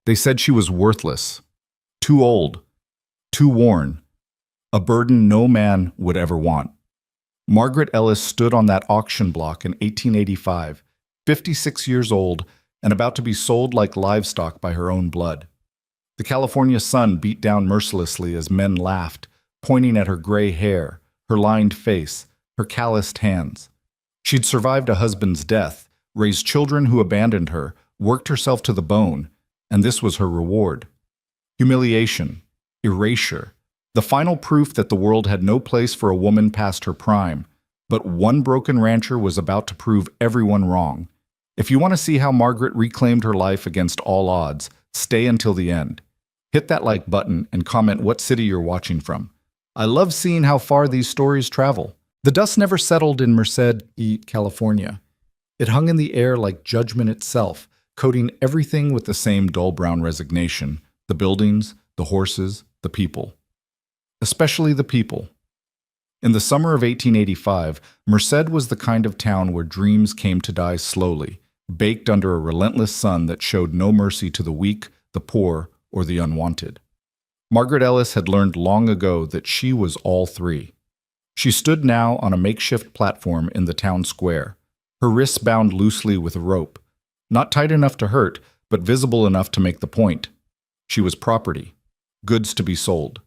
They said she was worthless, too old, too worn, a burden no man would ever want. Margaret Ellis stood on that auction block in 1885, 56 years old and about to be sold like livestock by her own blood. The California sun beat down mercilessly as men laughed, pointing at her gray hair, her lined face, her calloused hands. She'd survived a husband's death, raised children who abandoned her, worked herself to the bone, and this was her reward. Humiliation, erasure, the final proof that the world had no place for a woman past her prime. But one broken rancher was about to prove everyone wrong. If you want to see how Margaret reclaimed her life against all odds, stay until the end. Hit that like button and comment what city you're watching from. I love seeing how far these stories travel. The dust never settled in Merced, California. It hung in the air like judgment itself, coating everything with the same dull brown resignation. The buildings, the horses, the people. Especially the people. In the summer of 1885, Merced was the kind of town where dreams came to die slowly, baked under a relentless sun that showed no mercy to the weak, the poor, or the unwanted. Margaret Ellis had learned long ago that she was all three. She stood now on a makeshift platform in the town square, her wrists bound loosely with a rope, not tight enough to hurt, but visible enough to make the point. She was property, goods to be sold.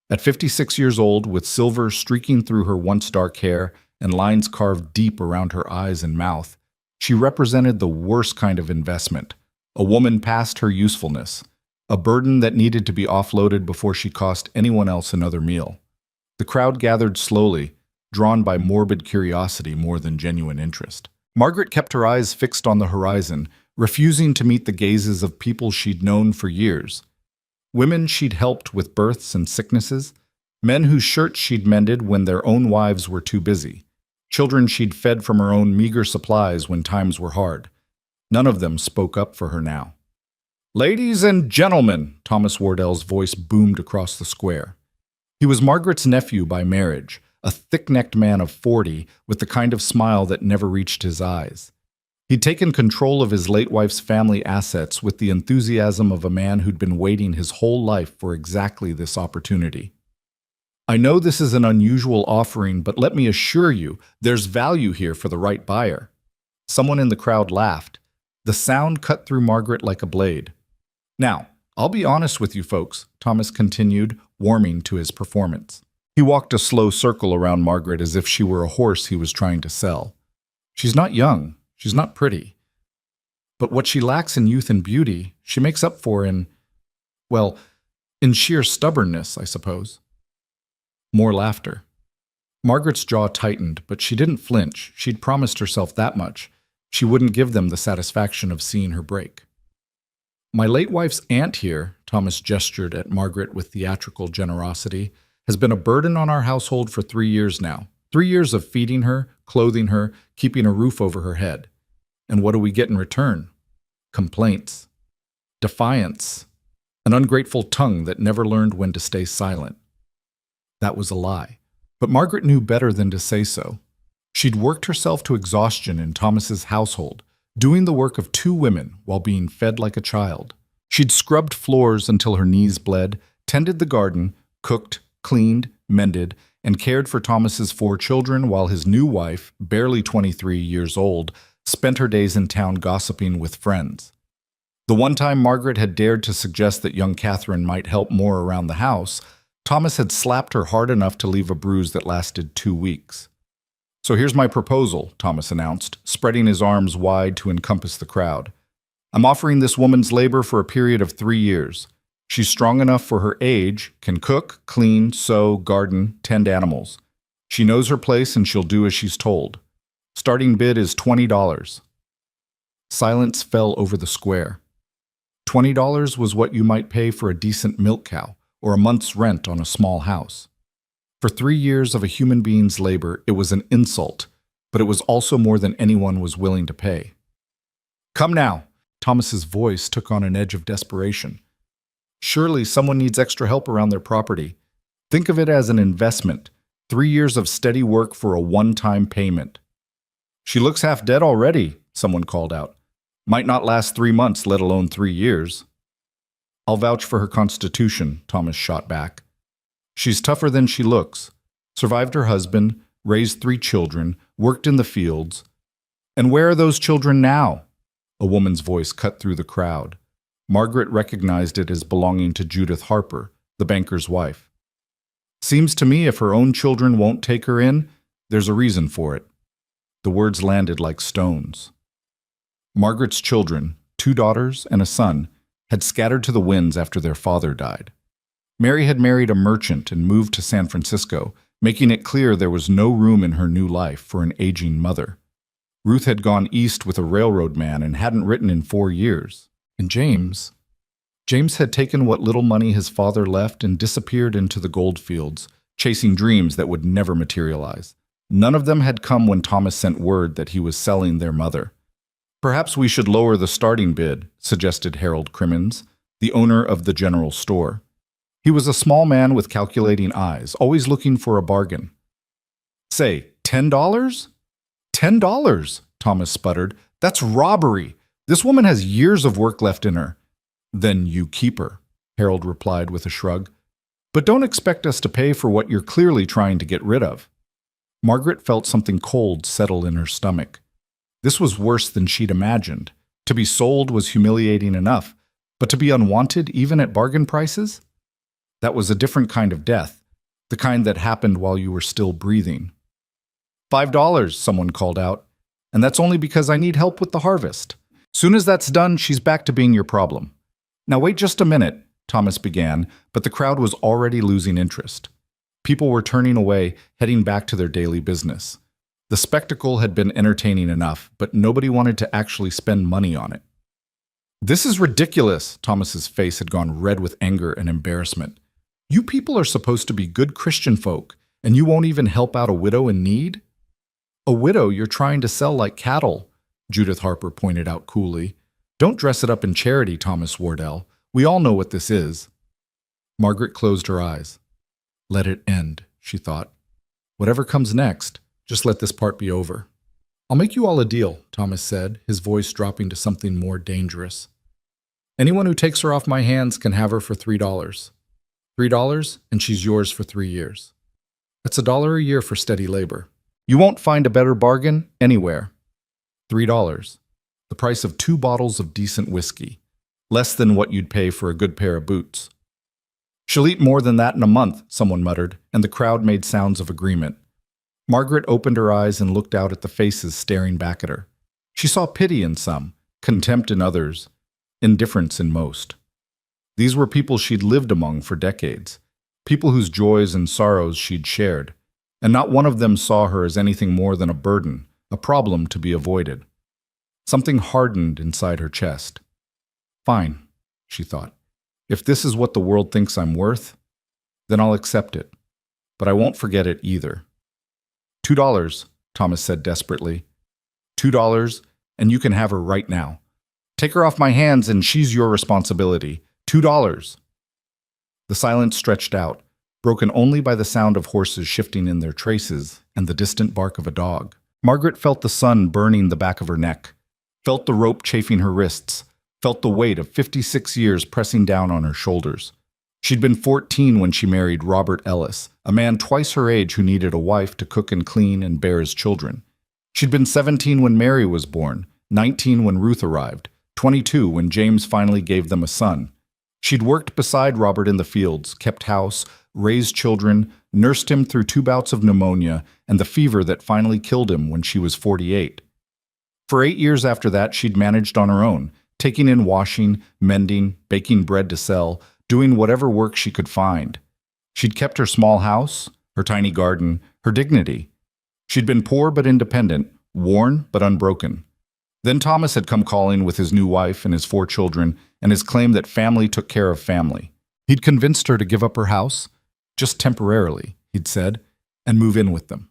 At 56 years old, with silver streaking through her once dark hair and lines carved deep around her eyes and mouth, she represented the worst kind of investment, a woman past her usefulness, a burden that needed to be offloaded before she cost anyone else another meal. The crowd gathered slowly, drawn by morbid curiosity more than genuine interest. Margaret kept her eyes fixed on the horizon, refusing to meet the gazes of people she'd known for years. Women she'd helped with births and sicknesses, men whose shirts she'd mended when their own wives were too busy, children she'd fed from her own meager supplies when times were hard. None of them spoke up for her now. "Ladies and gentlemen," Thomas Wardell's voice boomed across the square. He was Margaret's nephew by marriage, a thick-necked man of 40 with the kind of smile that never reached his eyes. He'd taken control of his late wife's family assets with the enthusiasm of a man who'd been waiting his whole life for exactly this opportunity. "I know this is an unusual offering, but let me assure you, there's value here for the right buyer." Someone in the crowd laughed. The sound cut through Margaret like a blade. "Now, I'll be honest with you folks," Thomas continued, warming to his performance. He walked a slow circle around Margaret as if she were a horse he was trying to sell. "She's not young. She's not pretty. But what she lacks in youth and beauty, she makes up for in sheer stubbornness, I suppose." More laughter. Margaret's jaw tightened, but she didn't flinch. She'd promised herself that much. She wouldn't give them the satisfaction of seeing her break. "My late wife's aunt here," Thomas gestured at Margaret with theatrical generosity, "has been a burden on our household for 3 years now. 3 years of feeding her, clothing her, keeping a roof over her head. And what do we get in return? Complaints. Defiance. An ungrateful tongue that never learned when to stay silent." That was a lie. But Margaret knew better than to say so. She'd worked herself to exhaustion in Thomas's household, doing the work of 2 women while being fed like a child. She'd scrubbed floors until her knees bled, tended the garden, cooked, cleaned, mended, and cared for Thomas's 4 children while his new wife, barely 23 years old, spent her days in town gossiping with friends. The one time Margaret had dared to suggest that young Catherine might help more around the house, Thomas had slapped her hard enough to leave a bruise that lasted 2 weeks. "So here's my proposal," Thomas announced, spreading his arms wide to encompass the crowd. "I'm offering this woman's labor for a period of 3 years. She's strong enough for her age, can cook, clean, sew, garden, tend animals. She knows her place and she'll do as she's told. Starting bid is $20. Silence fell over the square. $20 was what you might pay for a decent milk cow or a month's rent on a small house. For 3 years of a human being's labor, it was an insult, but it was also more than anyone was willing to pay. "Come now," Thomas's voice took on an edge of desperation. "Surely someone needs extra help around their property. Think of it as an investment, 3 years of steady work for a one-time payment." "She looks half dead already," someone called out. "Might not last 3 months, let alone 3 years." I'll vouch for her constitution, Thomas shot back. She's tougher than she looks. Survived her husband, raised 3 children, worked in the fields. And where are those children now? A woman's voice cut through the crowd. Margaret recognized it as belonging to Judith Harper, the banker's wife. Seems to me if her own children won't take her in, there's a reason for it. The words landed like stones. Margaret's children, 2 daughters and a son, had scattered to the winds after their father died. Mary had married a merchant and moved to San Francisco, making it clear there was no room in her new life for an aging mother. Ruth had gone east with a railroad man and hadn't written in 4 years. And James had taken what little money his father left and disappeared into the gold fields, chasing dreams that would never materialize. None of them had come when Thomas sent word that he was selling their mother. Perhaps we should lower the starting bid, suggested Harold Crimmins, the owner of the general store. He was a small man with calculating eyes, always looking for a bargain. Say, $10? $10, Thomas sputtered. That's robbery. This woman has years of work left in her. Then you keep her, Harold replied with a shrug. But don't expect us to pay for what you're clearly trying to get rid of. Margaret felt something cold settle in her stomach. This was worse than she'd imagined. To be sold was humiliating enough, but to be unwanted even at bargain prices? That was a different kind of death, the kind that happened while you were still breathing. $5, someone called out, and that's only because I need help with the harvest. Soon as that's done, she's back to being your problem. Now wait just a minute, Thomas began, but the crowd was already losing interest. People were turning away, heading back to their daily business. The spectacle had been entertaining enough, but nobody wanted to actually spend money on it. This is ridiculous, Thomas's face had gone red with anger and embarrassment. You people are supposed to be good Christian folk, and you won't even help out a widow in need? A widow you're trying to sell like cattle, Judith Harper pointed out coolly. Don't dress it up in charity, Thomas Wardell. We all know what this is. Margaret closed her eyes. Let it end, she thought. Whatever comes next, just let this part be over. I'll make you all a deal, Thomas said, his voice dropping to something more dangerous. Anyone who takes her off my hands can have her for $3. $3, and she's yours for 3 years. That's $1 a year for steady labor. You won't find a better bargain anywhere. $3. The price of 2 bottles of decent whiskey. Less than what you'd pay for a good pair of boots. She'll eat more than that in a month, someone muttered, and the crowd made sounds of agreement. Margaret opened her eyes and looked out at the faces staring back at her. She saw pity in some, contempt in others, indifference in most. These were people she'd lived among for decades, people whose joys and sorrows she'd shared, and not one of them saw her as anything more than a burden, a problem to be avoided. Something hardened inside her chest. Fine, she thought. If this is what the world thinks I'm worth, then I'll accept it. But I won't forget it either. $2, Thomas said desperately. $2, and you can have her right now. Take her off my hands and she's your responsibility. $2. The silence stretched out, broken only by the sound of horses shifting in their traces and the distant bark of a dog. Margaret felt the sun burning the back of her neck, felt the rope chafing her wrists, felt the weight of 56 years pressing down on her shoulders. She'd been 14 when she married Robert Ellis, a man twice her age who needed a wife to cook and clean and bear his children. She'd been 17 when Mary was born, 19 when Ruth arrived, 22 when James finally gave them a son. She'd worked beside Robert in the fields, kept house, raised children, nursed him through 2 bouts of pneumonia and the fever that finally killed him when she was 48. For 8 years after that, she'd managed on her own, taking in washing, mending, baking bread to sell, doing whatever work she could find. She'd kept her small house, her tiny garden, her dignity. She'd been poor but independent, worn but unbroken. Then Thomas had come calling with his new wife and his 4 children and his claim that family took care of family. He'd convinced her to give up her house, just temporarily, he'd said, and move in with them.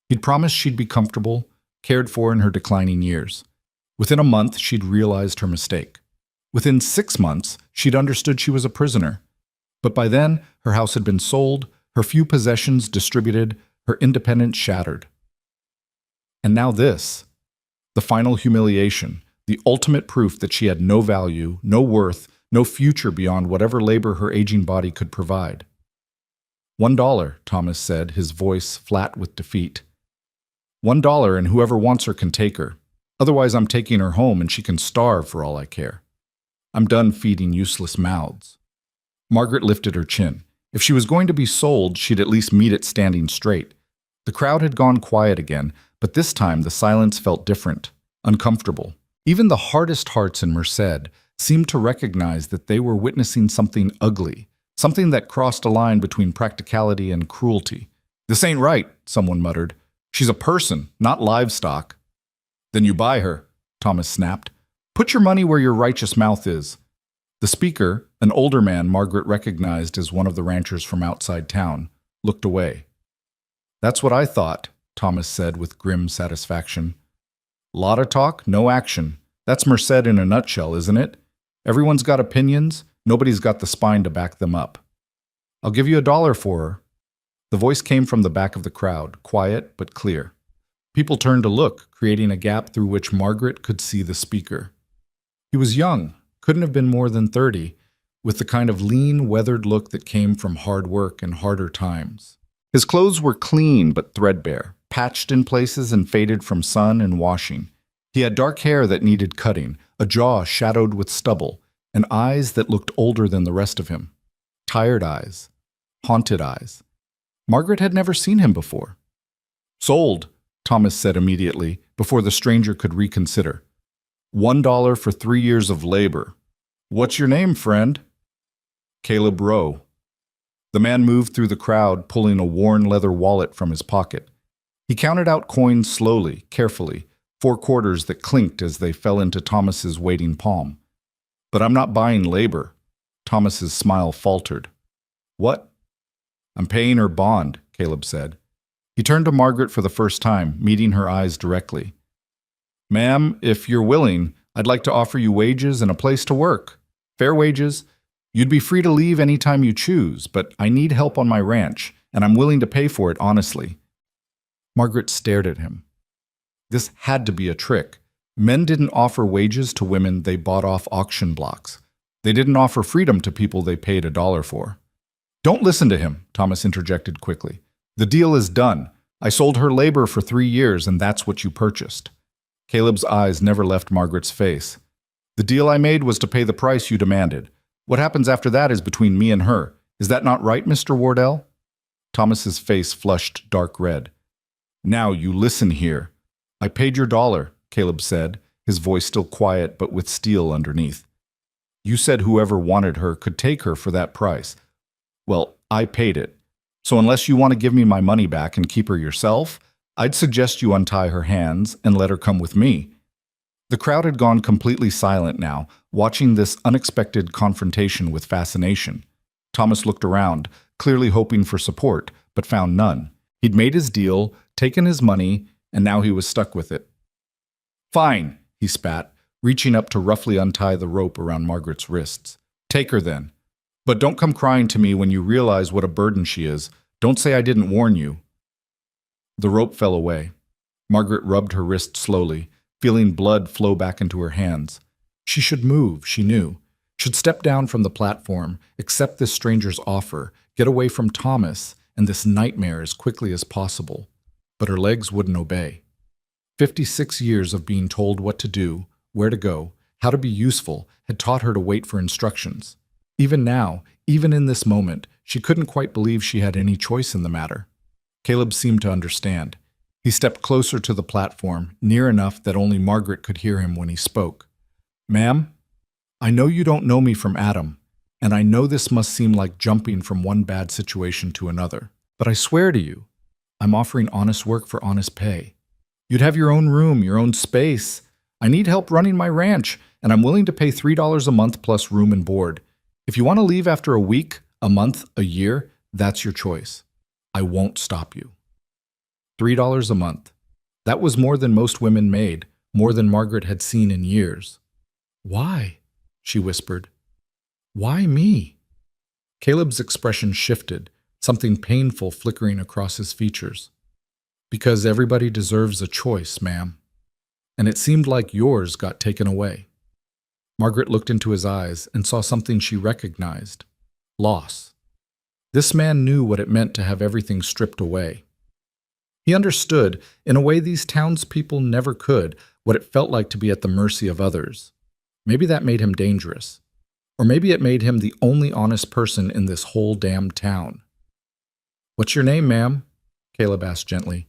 He'd promised she'd be comfortable, cared for in her declining years. Within a month, she'd realized her mistake. Within 6 months, she'd understood she was a prisoner. But by then, her house had been sold, her few possessions distributed, her independence shattered. And now this, the final humiliation, the ultimate proof that she had no value, no worth, no future beyond whatever labor her aging body could provide. $1, Thomas said, his voice flat with defeat. $1 and whoever wants her can take her. Otherwise I'm taking her home and she can starve for all I care. I'm done feeding useless mouths. Margaret lifted her chin. If she was going to be sold, she'd at least meet it standing straight. The crowd had gone quiet again, but this time the silence felt different, uncomfortable. Even the hardest hearts in Merced seemed to recognize that they were witnessing something ugly, something that crossed a line between practicality and cruelty. "This ain't right," someone muttered. "She's a person, not livestock." "Then you buy her," Thomas snapped. "Put your money where your righteous mouth is." The speaker, an older man Margaret recognized as one of the ranchers from outside town, looked away. "That's what I thought," Thomas said with grim satisfaction. "Lot of talk, no action. That's Merced in a nutshell, isn't it? Everyone's got opinions, nobody's got the spine to back them up. I'll give you $1 for her." The voice came from the back of the crowd, quiet but clear. People turned to look, creating a gap through which Margaret could see the speaker. He was young, couldn't have been more than 30, with the kind of lean, weathered look that came from hard work and harder times. His clothes were clean but threadbare, patched in places and faded from sun and washing. He had dark hair that needed cutting, a jaw shadowed with stubble, and eyes that looked older than the rest of him. Tired eyes. Haunted eyes. Margaret had never seen him before. "Sold," Thomas said immediately, before the stranger could reconsider. $1 for 3 years of labor. What's your name, friend?" "Caleb Rowe." The man moved through the crowd, pulling a worn leather wallet from his pocket. He counted out coins slowly, carefully, 4 quarters that clinked as they fell into Thomas's waiting palm. "But I'm not buying labor." Thomas's smile faltered. "What?" "I'm paying her bond," Caleb said. He turned to Margaret for the first time, meeting her eyes directly. "Ma'am, if you're willing, I'd like to offer you wages and a place to work. Fair wages. You'd be free to leave any time you choose, but I need help on my ranch, and I'm willing to pay for it honestly." Margaret stared at him. This had to be a trick. Men didn't offer wages to women they bought off auction blocks. They didn't offer freedom to people they paid $1 for. "Don't listen to him," Thomas interjected quickly. "The deal is done. I sold her labor for 3 years, and that's what you purchased." Caleb's eyes never left Margaret's face. "The deal I made was to pay the price you demanded. What happens after that is between me and her. Is that not right, Mr. Wardell?" Thomas's face flushed dark red. "Now you listen here. I paid your $1, Caleb said, his voice still quiet but with steel underneath. "You said whoever wanted her could take her for that price. Well, I paid it. So unless you want to give me my money back and keep her yourself, I'd suggest you untie her hands and let her come with me." The crowd had gone completely silent now, watching this unexpected confrontation with fascination. Thomas looked around, clearly hoping for support, but found none. He'd made his deal, taken his money, and now he was stuck with it. "Fine," he spat, reaching up to roughly untie the rope around Margaret's wrists. "Take her then. But don't come crying to me when you realize what a burden she is. Don't say I didn't warn you." The rope fell away. Margaret rubbed her wrist slowly, feeling blood flow back into her hands. She should move, she knew. Should step down from the platform, accept this stranger's offer, get away from Thomas and this nightmare as quickly as possible. But her legs wouldn't obey. 56 years of being told what to do, where to go, how to be useful, had taught her to wait for instructions. Even now, even in this moment, she couldn't quite believe she had any choice in the matter. Caleb seemed to understand. He stepped closer to the platform, near enough that only Margaret could hear him when he spoke. "Ma'am, I know you don't know me from Adam, and I know this must seem like jumping from one bad situation to another, but I swear to you, I'm offering honest work for honest pay. You'd have your own room, your own space. I need help running my ranch, and I'm willing to pay $3 a month plus room and board. If you want to leave after a week, a month, a year, that's your choice. I won't stop you." $3 a month. That was more than most women made, more than Margaret had seen in years. "Why?" she whispered. "Why me?" Caleb's expression shifted, something painful flickering across his features. "Because everybody deserves a choice, ma'am. And it seemed like yours got taken away." Margaret looked into his eyes and saw something she recognized: loss. This man knew what it meant to have everything stripped away. He understood, in a way these townspeople never could, what it felt like to be at the mercy of others. Maybe that made him dangerous. Or maybe it made him the only honest person in this whole damn town. "What's your name, ma'am?" Caleb asked gently.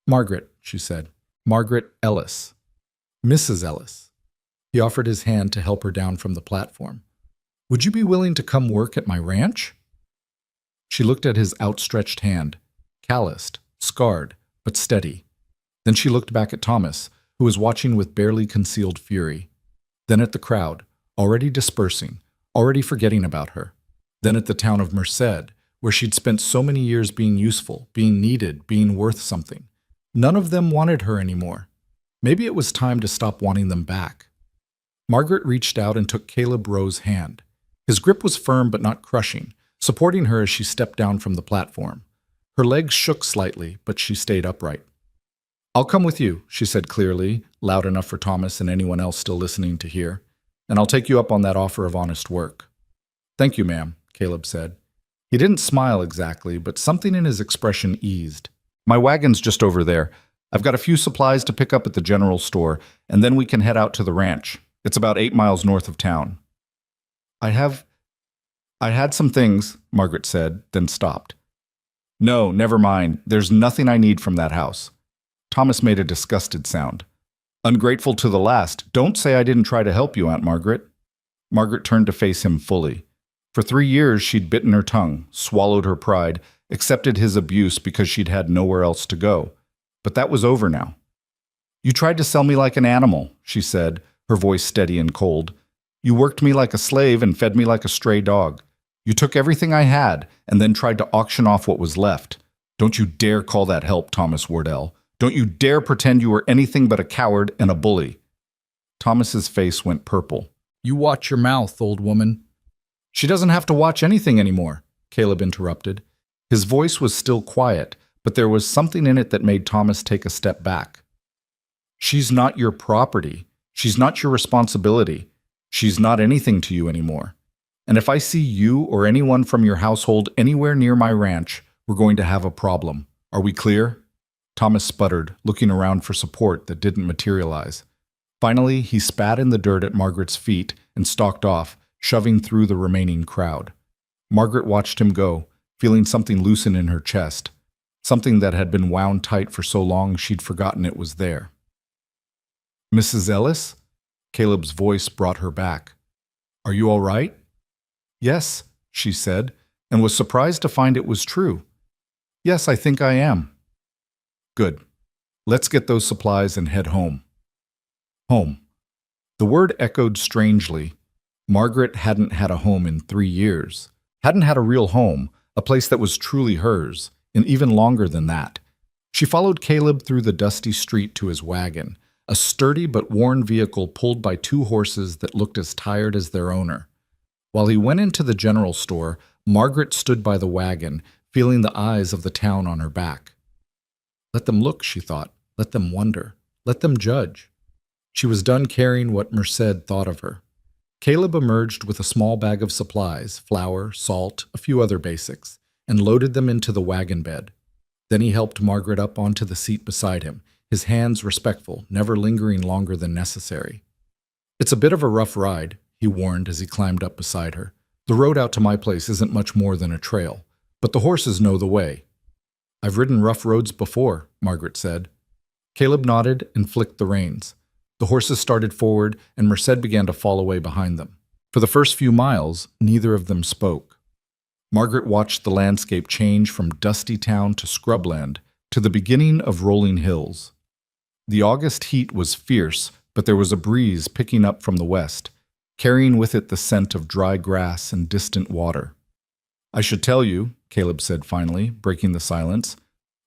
"Margaret," she said. "Margaret Ellis." "Mrs. Ellis." He offered his hand to help her down from the platform. "Would you be willing to come work at my ranch?" She looked at his outstretched hand, calloused, scarred, but steady. Then she looked back at Thomas, who was watching with barely concealed fury. Then at the crowd, already dispersing, already forgetting about her. Then at the town of Merced, where she'd spent so many years being useful, being needed, being worth something. None of them wanted her anymore. Maybe it was time to stop wanting them back. Margaret reached out and took Caleb Rowe's hand. His grip was firm but not crushing, supporting her as she stepped down from the platform. Her legs shook slightly, but she stayed upright. "I'll come with you," she said clearly, loud enough for Thomas and anyone else still listening to hear. "And I'll take you up on that offer of honest work." "Thank you, ma'am," Caleb said. He didn't smile exactly, but something in his expression eased. "My wagon's just over there. I've got a few supplies to pick up at the general store, and then we can head out to the ranch. It's about 8 miles north of town." I had some things," Margaret said, then stopped. "No, never mind. There's nothing I need from that house." Thomas made a disgusted sound. "Ungrateful to the last. Don't say I didn't try to help you, Aunt Margaret." Margaret turned to face him fully. For 3 years she'd bitten her tongue, swallowed her pride, accepted his abuse because she'd had nowhere else to go. But that was over now. "You tried to sell me like an animal," she said, her voice steady and cold. "You worked me like a slave and fed me like a stray dog. You took everything I had and then tried to auction off what was left. Don't you dare call that help, Thomas Wardell. Don't you dare pretend you were anything but a coward and a bully." Thomas's face went purple. "You watch your mouth, old woman." "She doesn't have to watch anything anymore," Caleb interrupted. His voice was still quiet, but there was something in it that made Thomas take a step back. "She's not your property. She's not your responsibility. She's not anything to you anymore. And if I see you or anyone from your household anywhere near my ranch, we're going to have a problem. Are we clear?" Thomas sputtered, looking around for support that didn't materialize. Finally, he spat in the dirt at Margaret's feet and stalked off, shoving through the remaining crowd. Margaret watched him go, feeling something loosen in her chest, something that had been wound tight for so long she'd forgotten it was there. "Mrs. Ellis?" Caleb's voice brought her back. "Are you all right?" "Yes," she said, and was surprised to find it was true. "Yes, I think I am." "Good. Let's get those supplies and head home." Home. The word echoed strangely. Margaret hadn't had a home in 3 years. Hadn't had a real home, a place that was truly hers, and even longer than that. She followed Caleb through the dusty street to his wagon, a sturdy but worn vehicle pulled by 2 horses that looked as tired as their owner. While he went into the general store, Margaret stood by the wagon, feeling the eyes of the town on her back. Let them look, she thought. Let them wonder. Let them judge. She was done caring what Merced thought of her. Caleb emerged with a small bag of supplies, flour, salt, a few other basics, and loaded them into the wagon bed. Then he helped Margaret up onto the seat beside him, his hands respectful, never lingering longer than necessary. "It's a bit of a rough ride," he warned as he climbed up beside her. "The road out to my place isn't much more than a trail, but the horses know the way." "I've ridden rough roads before," Margaret said. Caleb nodded and flicked the reins. The horses started forward, and Merced began to fall away behind them. For the first few miles, neither of them spoke. Margaret watched the landscape change from dusty town to scrubland to the beginning of rolling hills. The August heat was fierce, but there was a breeze picking up from the west, carrying with it the scent of dry grass and distant water. "I should tell you," Caleb said finally, breaking the silence,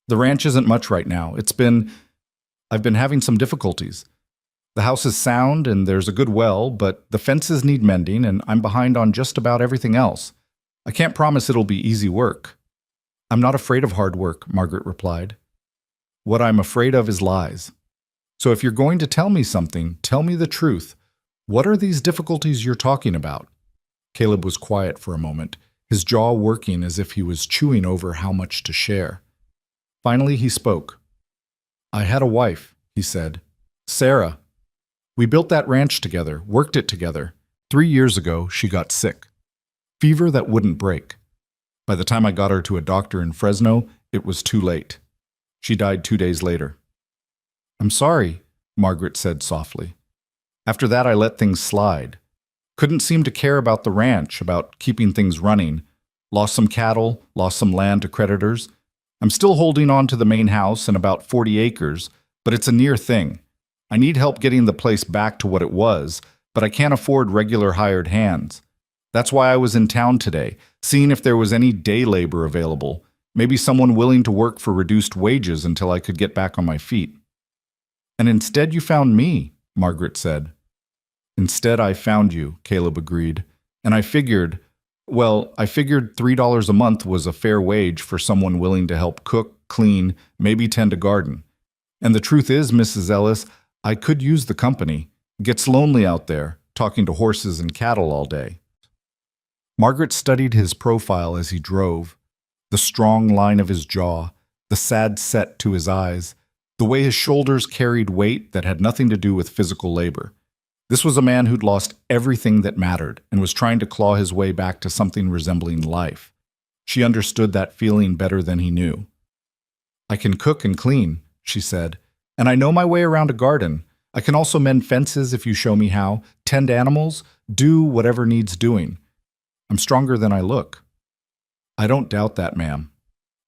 "the ranch isn't much right now. I've been having some difficulties. The house is sound and there's a good well, but the fences need mending and I'm behind on just about everything else. I can't promise it'll be easy work." "I'm not afraid of hard work," Margaret replied. "What I'm afraid of is lies. So if you're going to tell me something, tell me the truth. What are these difficulties you're talking about? Caleb was quiet for a moment, his jaw working as if he was chewing over how much to share. Finally, he spoke. I had a wife, he said. Sarah. We built that ranch together, worked it together. 3 years ago, she got sick. Fever that wouldn't break. By the time I got her to a doctor in Fresno, it was too late. She died 2 days later. I'm sorry, Margaret said softly. After that, I let things slide. Couldn't seem to care about the ranch, about keeping things running. Lost some cattle, lost some land to creditors. I'm still holding on to the main house and about 40 acres, but it's a near thing. I need help getting the place back to what it was, but I can't afford regular hired hands. That's why I was in town today, seeing if there was any day labor available, maybe someone willing to work for reduced wages until I could get back on my feet. And instead you found me, Margaret said. Instead I found you, Caleb agreed, and I figured $3 a month was a fair wage for someone willing to help cook, clean, maybe tend a garden. And the truth is, Mrs. Ellis, I could use the company. It gets lonely out there, talking to horses and cattle all day. Margaret studied his profile as he drove, the strong line of his jaw, the sad set to his eyes, the way his shoulders carried weight that had nothing to do with physical labor. This was a man who'd lost everything that mattered and was trying to claw his way back to something resembling life. She understood that feeling better than he knew. I can cook and clean, she said, and I know my way around a garden. I can also mend fences if you show me how, tend animals, do whatever needs doing. I'm stronger than I look. I don't doubt that, ma'am.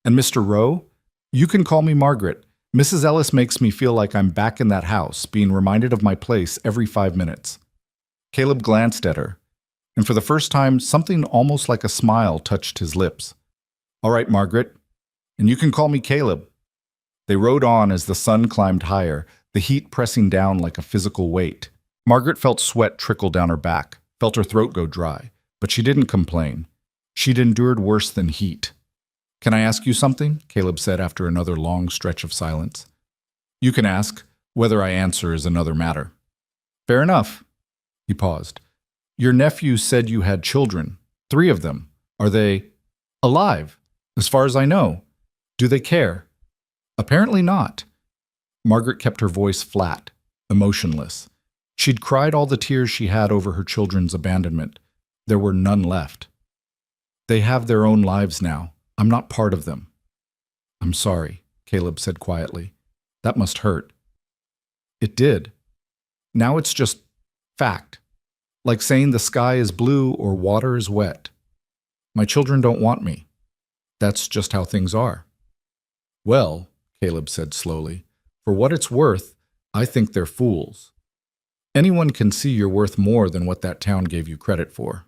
And Mr. Rowe? You can call me Margaret. Mrs. Ellis makes me feel like I'm back in that house, being reminded of my place every 5 minutes. Caleb glanced at her, and for the first time, something almost like a smile touched his lips. All right, Margaret, and you can call me Caleb. They rode on as the sun climbed higher, the heat pressing down like a physical weight. Margaret felt sweat trickle down her back, felt her throat go dry, but she didn't complain. She'd endured worse than heat. Can I ask you something? Caleb said after another long stretch of silence. You can ask. Whether I answer is another matter. Fair enough. He paused. Your nephew said you had children. 3 of them. Are they alive? As far as I know. Do they care? Apparently not. Margaret kept her voice flat, emotionless. She'd cried all the tears she had over her children's abandonment. There were none left. They have their own lives now. I'm not part of them. I'm sorry, Caleb said quietly. That must hurt. It did. Now it's just fact. Like saying the sky is blue or water is wet. My children don't want me. That's just how things are. Well, Caleb said slowly, for what it's worth, I think they're fools. Anyone can see you're worth more than what that town gave you credit for.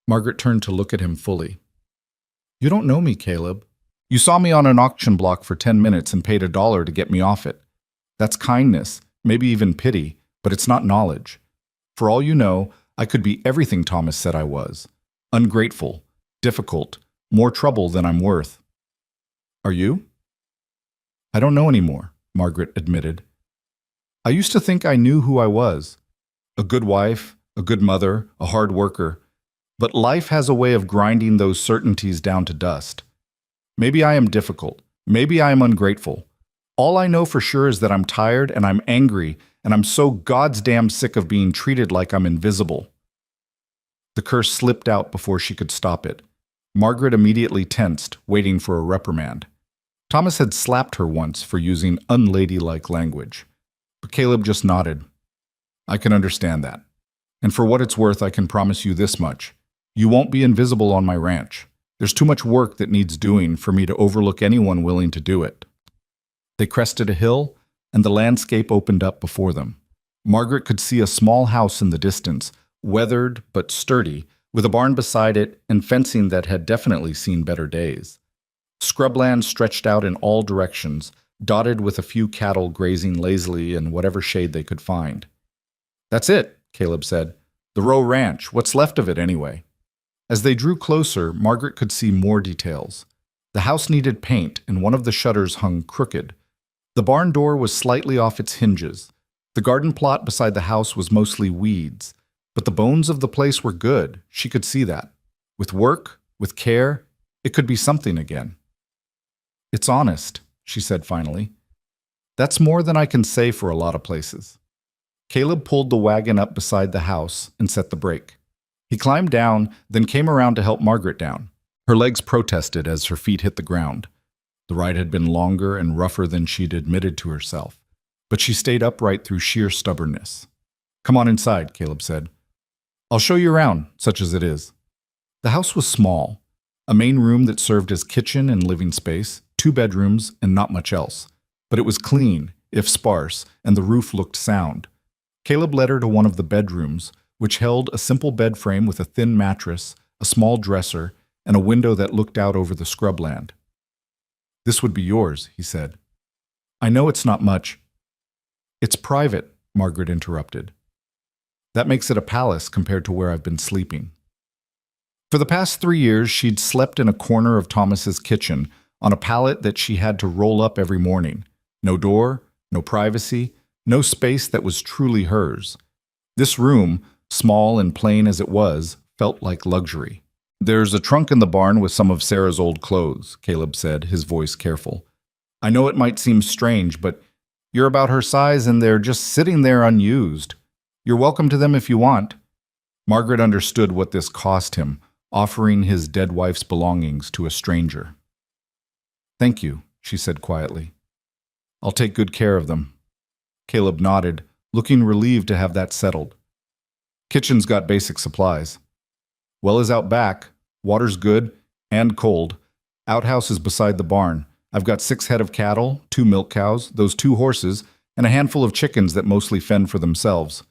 Margaret turned to look at him fully. You don't know me, Caleb. You saw me on an auction block for 10 minutes and paid $1 to get me off it. That's kindness, maybe even pity, but it's not knowledge. For all you know, I could be everything Thomas said I was. Ungrateful, difficult, more trouble than I'm worth. Are you? I don't know anymore, Margaret admitted. I used to think I knew who I was. A good wife, a good mother, a hard worker. But life has a way of grinding those certainties down to dust. Maybe I am difficult. Maybe I am ungrateful. All I know for sure is that I'm tired and I'm angry, and I'm so goddamn sick of being treated like I'm invisible. The curse slipped out before she could stop it. Margaret immediately tensed, waiting for a reprimand. Thomas had slapped her once for using unladylike language. But Caleb just nodded. I can understand that. And for what it's worth, I can promise you this much. You won't be invisible on my ranch. There's too much work that needs doing for me to overlook anyone willing to do it. They crested a hill, and the landscape opened up before them. Margaret could see a small house in the distance, weathered but sturdy, with a barn beside it and fencing that had definitely seen better days. Scrubland stretched out in all directions, dotted with a few cattle grazing lazily in whatever shade they could find. That's it, Caleb said. The Rowe Ranch. What's left of it, anyway? As they drew closer, Margaret could see more details. The house needed paint, and one of the shutters hung crooked. The barn door was slightly off its hinges. The garden plot beside the house was mostly weeds, but the bones of the place were good. She could see that. With work, with care, it could be something again. "It's honest," she said finally. "That's more than I can say for a lot of places." Caleb pulled the wagon up beside the house and set the brake. He climbed down, then came around to help Margaret down. Her legs protested as her feet hit the ground. The ride had been longer and rougher than she'd admitted to herself, but she stayed upright through sheer stubbornness. "Come on inside," Caleb said. "I'll show you around, such as it is." The house was small, a main room that served as kitchen and living space, 2 bedrooms, and not much else. But it was clean, if sparse, and the roof looked sound. Caleb led her to one of the bedrooms, which held a simple bed frame with a thin mattress, a small dresser, and a window that looked out over the scrubland. "This would be yours," he said. "I know it's not much." "It's private," Margaret interrupted. "That makes it a palace compared to where I've been sleeping." For the past 3 years, she'd slept in a corner of Thomas's kitchen on a pallet that she had to roll up every morning. No door, no privacy, no space that was truly hers. This room, small and plain as it was, felt like luxury. "There's a trunk in the barn with some of Sarah's old clothes," Caleb said, his voice careful. "I know it might seem strange, but you're about her size and they're just sitting there unused. You're welcome to them if you want." Margaret understood what this cost him, offering his dead wife's belongings to a stranger. "Thank you," she said quietly. "I'll take good care of them." Caleb nodded, looking relieved to have that settled. "Kitchen's got basic supplies. Well is out back. Water's good and cold. Outhouse is beside the barn. I've got 6 head of cattle, 2 milk cows, those 2 horses, and a handful of chickens that mostly fend for themselves.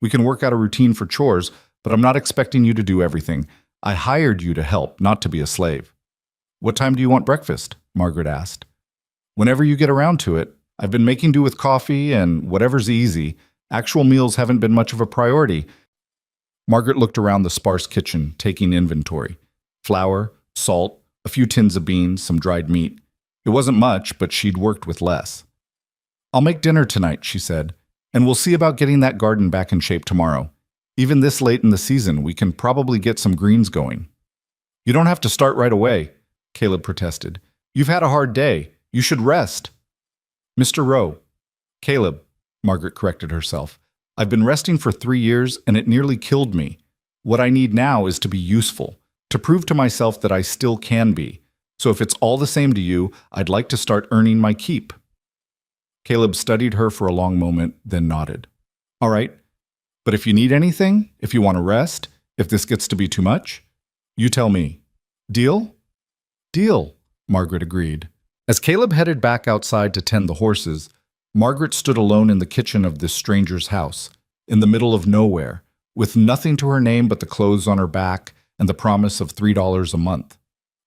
We can work out a routine for chores, but I'm not expecting you to do everything. I hired you to help, not to be a slave." "What time do you want breakfast?" Margaret asked. "Whenever you get around to it. I've been making do with coffee and whatever's easy. Actual meals haven't been much of a priority." Margaret looked around the sparse kitchen, taking inventory. Flour, salt, a few tins of beans, some dried meat. It wasn't much, but she'd worked with less. "I'll make dinner tonight," she said, "and we'll see about getting that garden back in shape tomorrow. Even this late in the season, we can probably get some greens going." "You don't have to start right away," Caleb protested. "You've had a hard day. You should rest." "Mr. Rowe." "Caleb," Margaret corrected herself. "I've been resting for 3 years, and it nearly killed me. What I need now is to be useful, to prove to myself that I still can be. So if it's all the same to you, I'd like to start earning my keep." Caleb studied her for a long moment, then nodded. "All right. But if you need anything, if you want to rest, if this gets to be too much, you tell me. Deal?" "Deal," Margaret agreed. As Caleb headed back outside to tend the horses, Margaret stood alone in the kitchen of this stranger's house, in the middle of nowhere, with nothing to her name but the clothes on her back and the promise of $3 a month.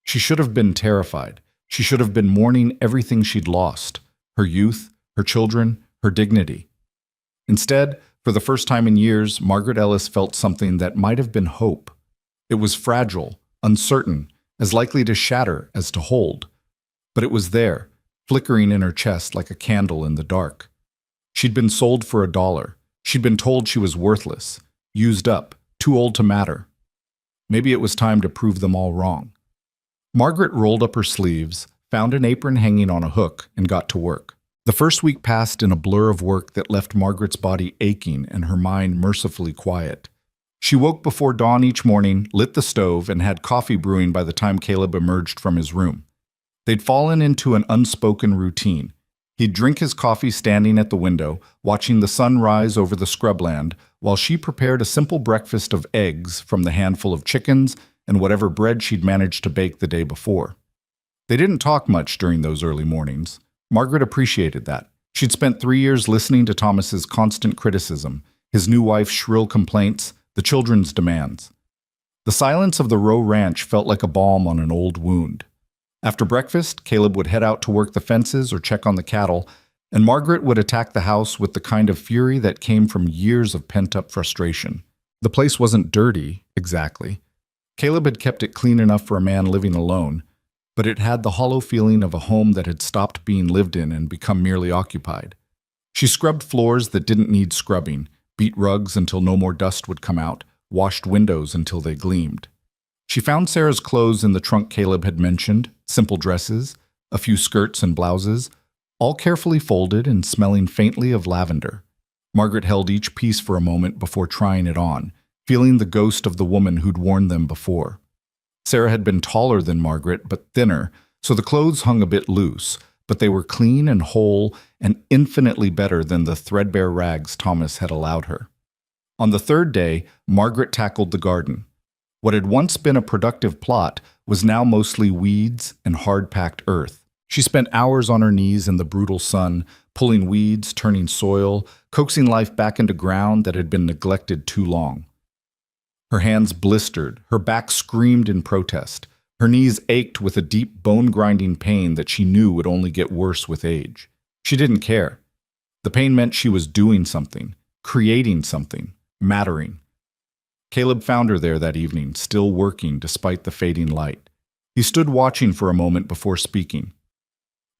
She should have been terrified. She should have been mourning everything she'd lost, her youth, her children, her dignity. Instead, for the first time in years, Margaret Ellis felt something that might have been hope. It was fragile, uncertain, as likely to shatter as to hold. But it was there, flickering in her chest like a candle in the dark. She'd been sold for $1. She'd been told she was worthless, used up, too old to matter. Maybe it was time to prove them all wrong. Margaret rolled up her sleeves, found an apron hanging on a hook, and got to work. The first week passed in a blur of work that left Margaret's body aching and her mind mercifully quiet. She woke before dawn each morning, lit the stove, and had coffee brewing by the time Caleb emerged from his room. They'd fallen into an unspoken routine. He'd drink his coffee standing at the window, watching the sun rise over the scrubland, while she prepared a simple breakfast of eggs from the handful of chickens and whatever bread she'd managed to bake the day before. They didn't talk much during those early mornings. Margaret appreciated that. She'd spent 3 years listening to Thomas's constant criticism, his new wife's shrill complaints, the children's demands. The silence of the Rowe Ranch felt like a balm on an old wound. After breakfast, Caleb would head out to work the fences or check on the cattle, and Margaret would attack the house with the kind of fury that came from years of pent-up frustration. The place wasn't dirty, exactly. Caleb had kept it clean enough for a man living alone, but it had the hollow feeling of a home that had stopped being lived in and become merely occupied. She scrubbed floors that didn't need scrubbing, beat rugs until no more dust would come out, washed windows until they gleamed. She found Sarah's clothes in the trunk Caleb had mentioned, simple dresses, a few skirts and blouses, all carefully folded and smelling faintly of lavender. Margaret held each piece for a moment before trying it on, feeling the ghost of the woman who'd worn them before. Sarah had been taller than Margaret, but thinner, so the clothes hung a bit loose, but they were clean and whole and infinitely better than the threadbare rags Thomas had allowed her. On the third day, Margaret tackled the garden. What had once been a productive plot was now mostly weeds and hard-packed earth. She spent hours on her knees in the brutal sun, pulling weeds, turning soil, coaxing life back into ground that had been neglected too long. Her hands blistered, her back screamed in protest. Her knees ached with a deep bone-grinding pain that she knew would only get worse with age. She didn't care. The pain meant she was doing something, creating something, mattering. Caleb found her there that evening, still working despite the fading light. He stood watching for a moment before speaking.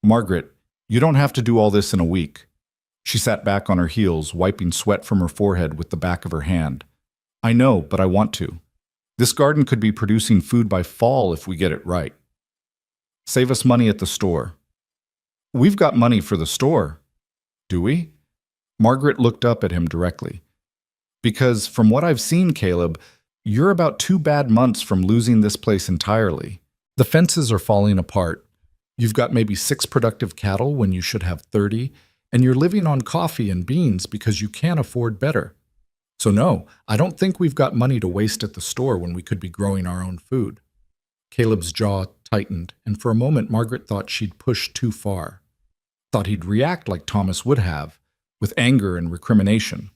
"Margaret, you don't have to do all this in a week." She sat back on her heels, wiping sweat from her forehead with the back of her hand. "I know, but I want to. This garden could be producing food by fall if we get it right. Save us money at the store." "We've got money for the store." "Do we?" Margaret looked up at him directly. "Because from what I've seen, Caleb, you're about 2 bad months from losing this place entirely. The fences are falling apart. You've got maybe 6 productive cattle when you should have 30, and you're living on coffee and beans because you can't afford better. So no, I don't think we've got money to waste at the store when we could be growing our own food." Caleb's jaw tightened, and for a moment Margaret thought she'd pushed too far. Thought he'd react like Thomas would have, with anger and recrimination.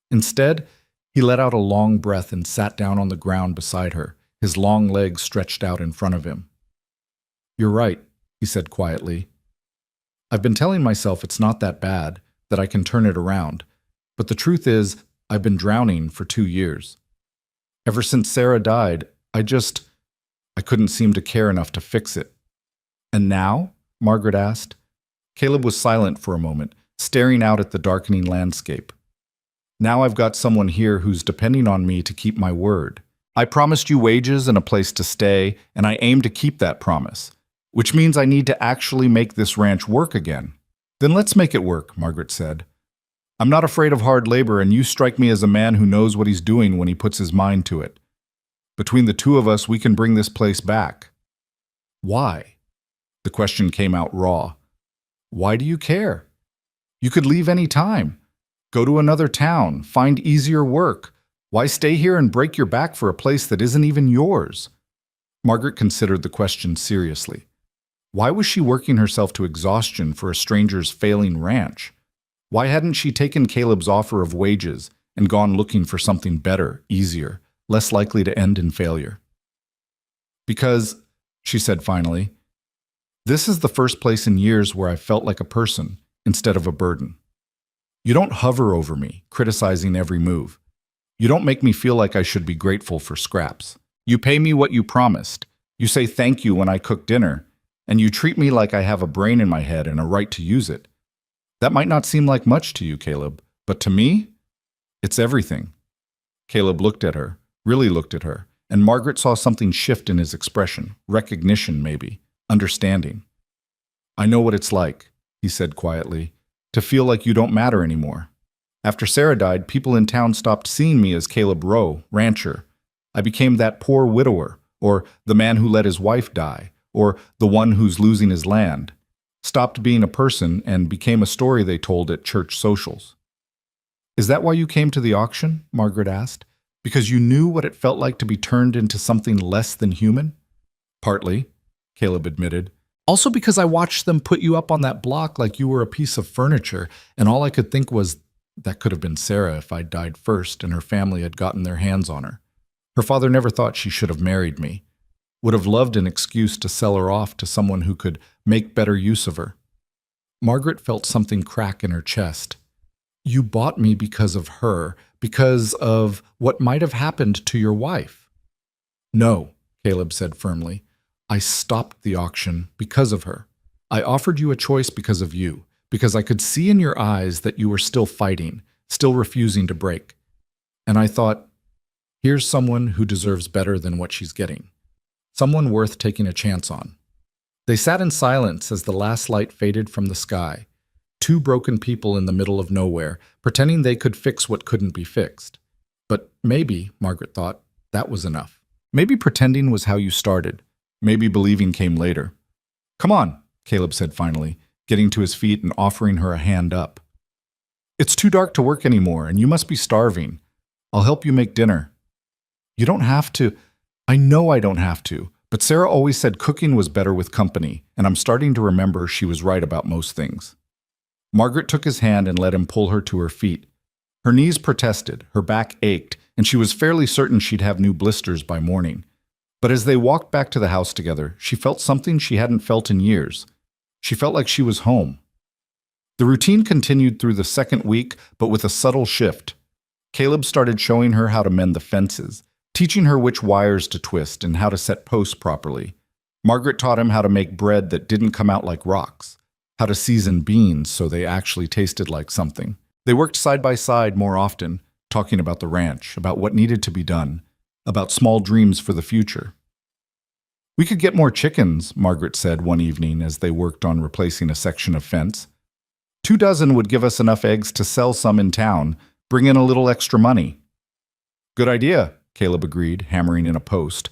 Instead, he let out a long breath and sat down on the ground beside her, his long legs stretched out in front of him. "You're right," he said quietly. "I've been telling myself it's not that bad, that I can turn it around, but the truth is, I've been drowning for 2 years. Ever since Sarah died, I couldn't seem to care enough to fix it." "And now?" Margaret asked. Caleb was silent for a moment, staring out at the darkening landscape. "Now I've got someone here who's depending on me to keep my word. I promised you wages and a place to stay, and I aim to keep that promise, which means I need to actually make this ranch work again." "Then let's make it work," Margaret said. "I'm not afraid of hard labor, and you strike me as a man who knows what he's doing when he puts his mind to it. Between the two of us, we can bring this place back." "Why?" The question came out raw. "Why do you care? You could leave any time. Go to another town, find easier work. Why stay here and break your back for a place that isn't even yours?" Margaret considered the question seriously. Why was she working herself to exhaustion for a stranger's failing ranch? Why hadn't she taken Caleb's offer of wages and gone looking for something better, easier, less likely to end in failure? "Because," she said finally, "this is the first place in years where I felt like a person instead of a burden. You don't hover over me, criticizing every move. You don't make me feel like I should be grateful for scraps. You pay me what you promised. You say thank you when I cook dinner, and you treat me like I have a brain in my head and a right to use it. That might not seem like much to you, Caleb, but to me, it's everything." Caleb looked at her, really looked at her, and Margaret saw something shift in his expression, recognition maybe, understanding. "I know what it's like," he said quietly, "to feel like you don't matter anymore. After Sarah died, people in town stopped seeing me as Caleb Rowe, rancher. I became that poor widower, or the man who let his wife die, or the one who's losing his land. Stopped being a person and became a story they told at church socials." "Is that why you came to the auction?" Margaret asked. "Because you knew what it felt like to be turned into something less than human?" "Partly," Caleb admitted. "Also because I watched them put you up on that block like you were a piece of furniture, and all I could think was, that could have been Sarah if I'd died first and her family had gotten their hands on her. Her father never thought she should have married me. Would have loved an excuse to sell her off to someone who could make better use of her." Margaret felt something crack in her chest. "You bought me because of her, because of what might have happened to your wife." "No," Caleb said firmly. "I stopped the auction because of her. I offered you a choice because of you, because I could see in your eyes that you were still fighting, still refusing to break. And I thought, here's someone who deserves better than what she's getting. Someone worth taking a chance on. They sat in silence as the last light faded from the sky. Two broken people in the middle of nowhere, pretending they could fix what couldn't be fixed. But maybe, Margaret thought, that was enough. Maybe pretending was how you started. Maybe believing came later. Come on, Caleb said finally, getting to his feet and offering her a hand up. It's too dark to work anymore, and you must be starving. I'll help you make dinner. You don't have to. I know I don't have to, but Sarah always said cooking was better with company, and I'm starting to remember she was right about most things. Margaret took his hand and let him pull her to her feet. Her knees protested, her back ached, and she was fairly certain she'd have new blisters by morning. But as they walked back to the house together, she felt something she hadn't felt in years. She felt like she was home. The routine continued through the second week, but with a subtle shift. Caleb started showing her how to mend the fences, teaching her which wires to twist and how to set posts properly. Margaret taught him how to make bread that didn't come out like rocks, how to season beans so they actually tasted like something. They worked side by side more often, talking about the ranch, about what needed to be done, about small dreams for the future. We could get more chickens, Margaret said one evening as they worked on replacing a section of fence. 24 would give us enough eggs to sell some in town, bring in a little extra money. Good idea, Caleb agreed, hammering in a post.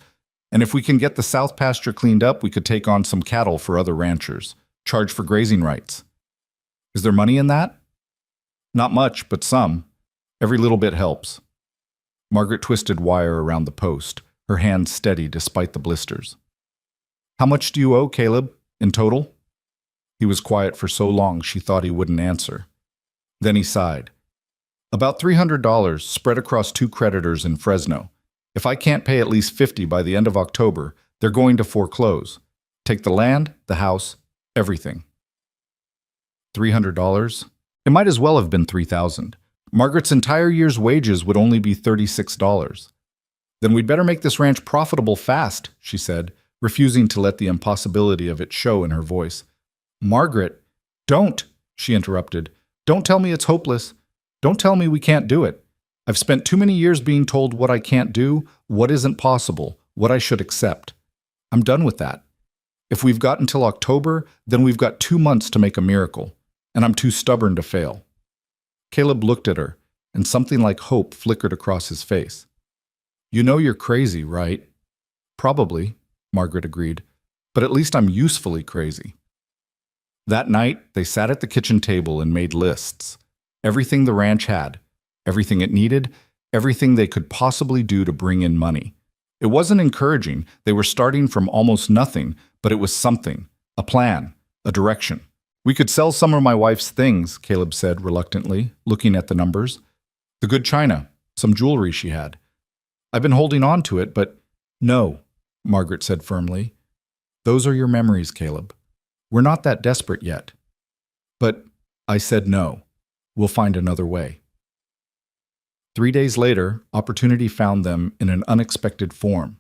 And if we can get the south pasture cleaned up, we could take on some cattle for other ranchers, charge for grazing rights. Is there money in that? Not much, but some. Every little bit helps. Margaret twisted wire around the post, her hand steady despite the blisters. How much do you owe, Caleb, in total? He was quiet for so long she thought he wouldn't answer. Then he sighed. About $300 spread across 2 creditors in Fresno. If I can't pay at least $50 by the end of October, they're going to foreclose. Take the land, the house, everything. $300? It might as well have been $3,000. Margaret's entire year's wages would only be $36. Then we'd better make this ranch profitable fast, she said, refusing to let the impossibility of it show in her voice. Margaret, don't, she interrupted. Don't tell me it's hopeless. Don't tell me we can't do it. I've spent too many years being told what I can't do, what isn't possible, what I should accept. I'm done with that. If we've got until October, then we've got 2 months to make a miracle, and I'm too stubborn to fail. Caleb looked at her, and something like hope flickered across his face. You know you're crazy, right? Probably, Margaret agreed, but at least I'm usefully crazy. That night, they sat at the kitchen table and made lists. Everything the ranch had, everything it needed, everything they could possibly do to bring in money. It wasn't encouraging. They were starting from almost nothing, but it was something, a plan, a direction. We could sell some of my wife's things, Caleb said reluctantly, looking at the numbers. The good china, some jewelry she had. I've been holding on to it, but no, Margaret said firmly. Those are your memories, Caleb. We're not that desperate yet. But I said no. We'll find another way. 3 days later, opportunity found them in an unexpected form.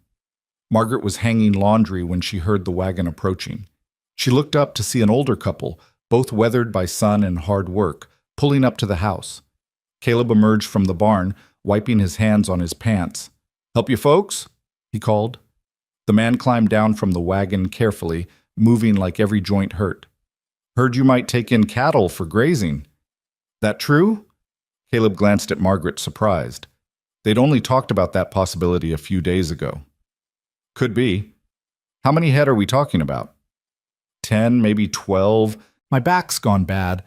Margaret was hanging laundry when she heard the wagon approaching. She looked up to see an older couple, both weathered by sun and hard work, pulling up to the house. Caleb emerged from the barn, wiping his hands on his pants. "Help you folks?" he called. The man climbed down from the wagon carefully, moving like every joint hurt. "Heard you might take in cattle for grazing. That true?" Caleb glanced at Margaret, surprised. They'd only talked about that possibility a few days ago. "Could be. How many head are we talking about?" 10, maybe 12. My back's gone bad.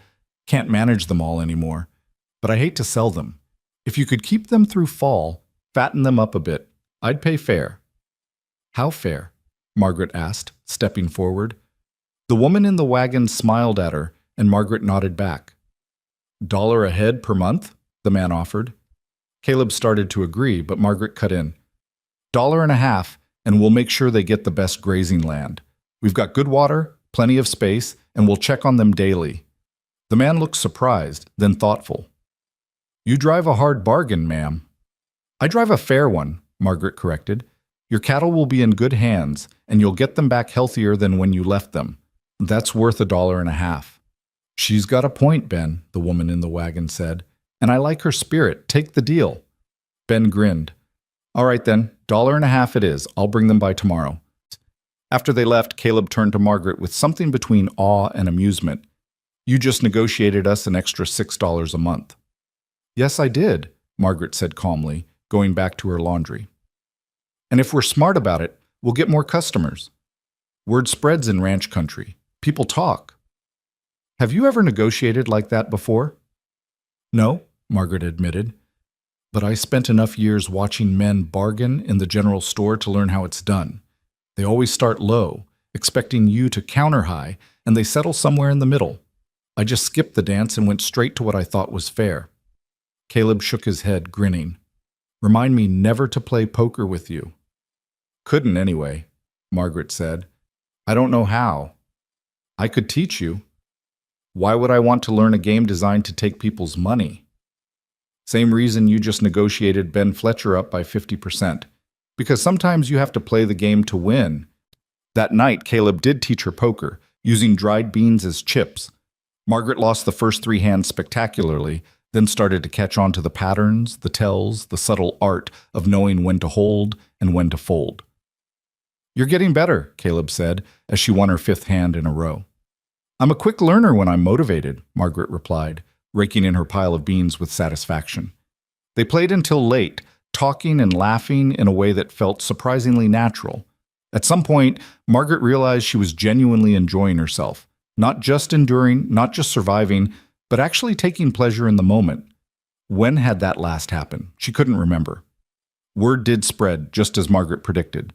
Can't manage them all anymore. But I hate to sell them. If you could keep them through fall, fatten them up a bit, I'd pay fair." "How fair?" Margaret asked, stepping forward. The woman in the wagon smiled at her, and Margaret nodded back. "$1 a head per month?" the man offered. Caleb started to agree, but Margaret cut in. $1.50, and we'll make sure they get the best grazing land. We've got good water, plenty of space, and we'll check on them daily. The man looked surprised, then thoughtful. "You drive a hard bargain, ma'am." "I drive a fair one," Margaret corrected. "Your cattle will be in good hands, and you'll get them back healthier than when you left them. That's worth $1.50. She's got a point, Ben, the woman in the wagon said. And I like her spirit. Take the deal. Ben grinned. All right then, $1.50 it is. I'll bring them by tomorrow. After they left, Caleb turned to Margaret with something between awe and amusement. You just negotiated us an extra $6 a month. Yes, I did, Margaret said calmly, going back to her laundry. And if we're smart about it, we'll get more customers. Word spreads in ranch country. People talk. Have you ever negotiated like that before? No, Margaret admitted. But I spent enough years watching men bargain in the general store to learn how it's done. They always start low, expecting you to counter high, and they settle somewhere in the middle. I just skipped the dance and went straight to what I thought was fair. Caleb shook his head, grinning. Remind me never to play poker with you. Couldn't anyway, Margaret said. I don't know how. I could teach you. Why would I want to learn a game designed to take people's money? Same reason you just negotiated Ben Fletcher up by 50%. Because sometimes you have to play the game to win. That night, Caleb did teach her poker, using dried beans as chips. Margaret lost the first 3 hands spectacularly, then started to catch on to the patterns, the tells, the subtle art of knowing when to hold and when to fold. You're getting better, Caleb said, as she won her 5th hand in a row. I'm a quick learner when I'm motivated, Margaret replied, raking in her pile of beans with satisfaction. They played until late, talking and laughing in a way that felt surprisingly natural. At some point, Margaret realized she was genuinely enjoying herself, not just enduring, not just surviving, but actually taking pleasure in the moment. When had that last happened? She couldn't remember. Word did spread, just as Margaret predicted.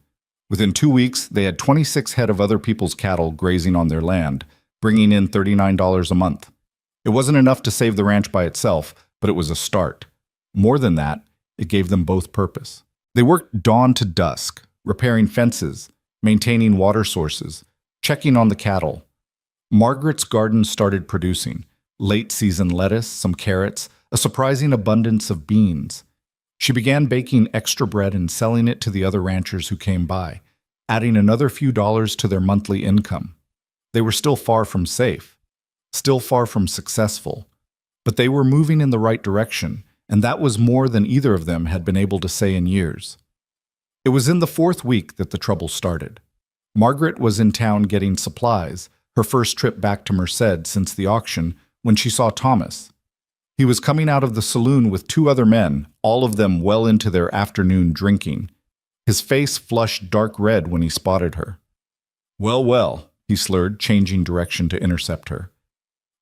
Within 2 weeks, they had 26 head of other people's cattle grazing on their land, bringing in $39 a month. It wasn't enough to save the ranch by itself, but it was a start. More than that, it gave them both purpose. They worked dawn to dusk, repairing fences, maintaining water sources, checking on the cattle. Margaret's garden started producing late-season lettuce, some carrots, a surprising abundance of beans. She began baking extra bread and selling it to the other ranchers who came by, adding another few dollars to their monthly income. They were still far from safe, still far from successful, but they were moving in the right direction, and that was more than either of them had been able to say in years. It was in the 4th week that the trouble started. Margaret was in town getting supplies, her first trip back to Merced since the auction, when she saw Thomas. He was coming out of the saloon with 2 other men, all of them well into their afternoon drinking. His face flushed dark red when he spotted her. Well, well, he slurred, changing direction to intercept her.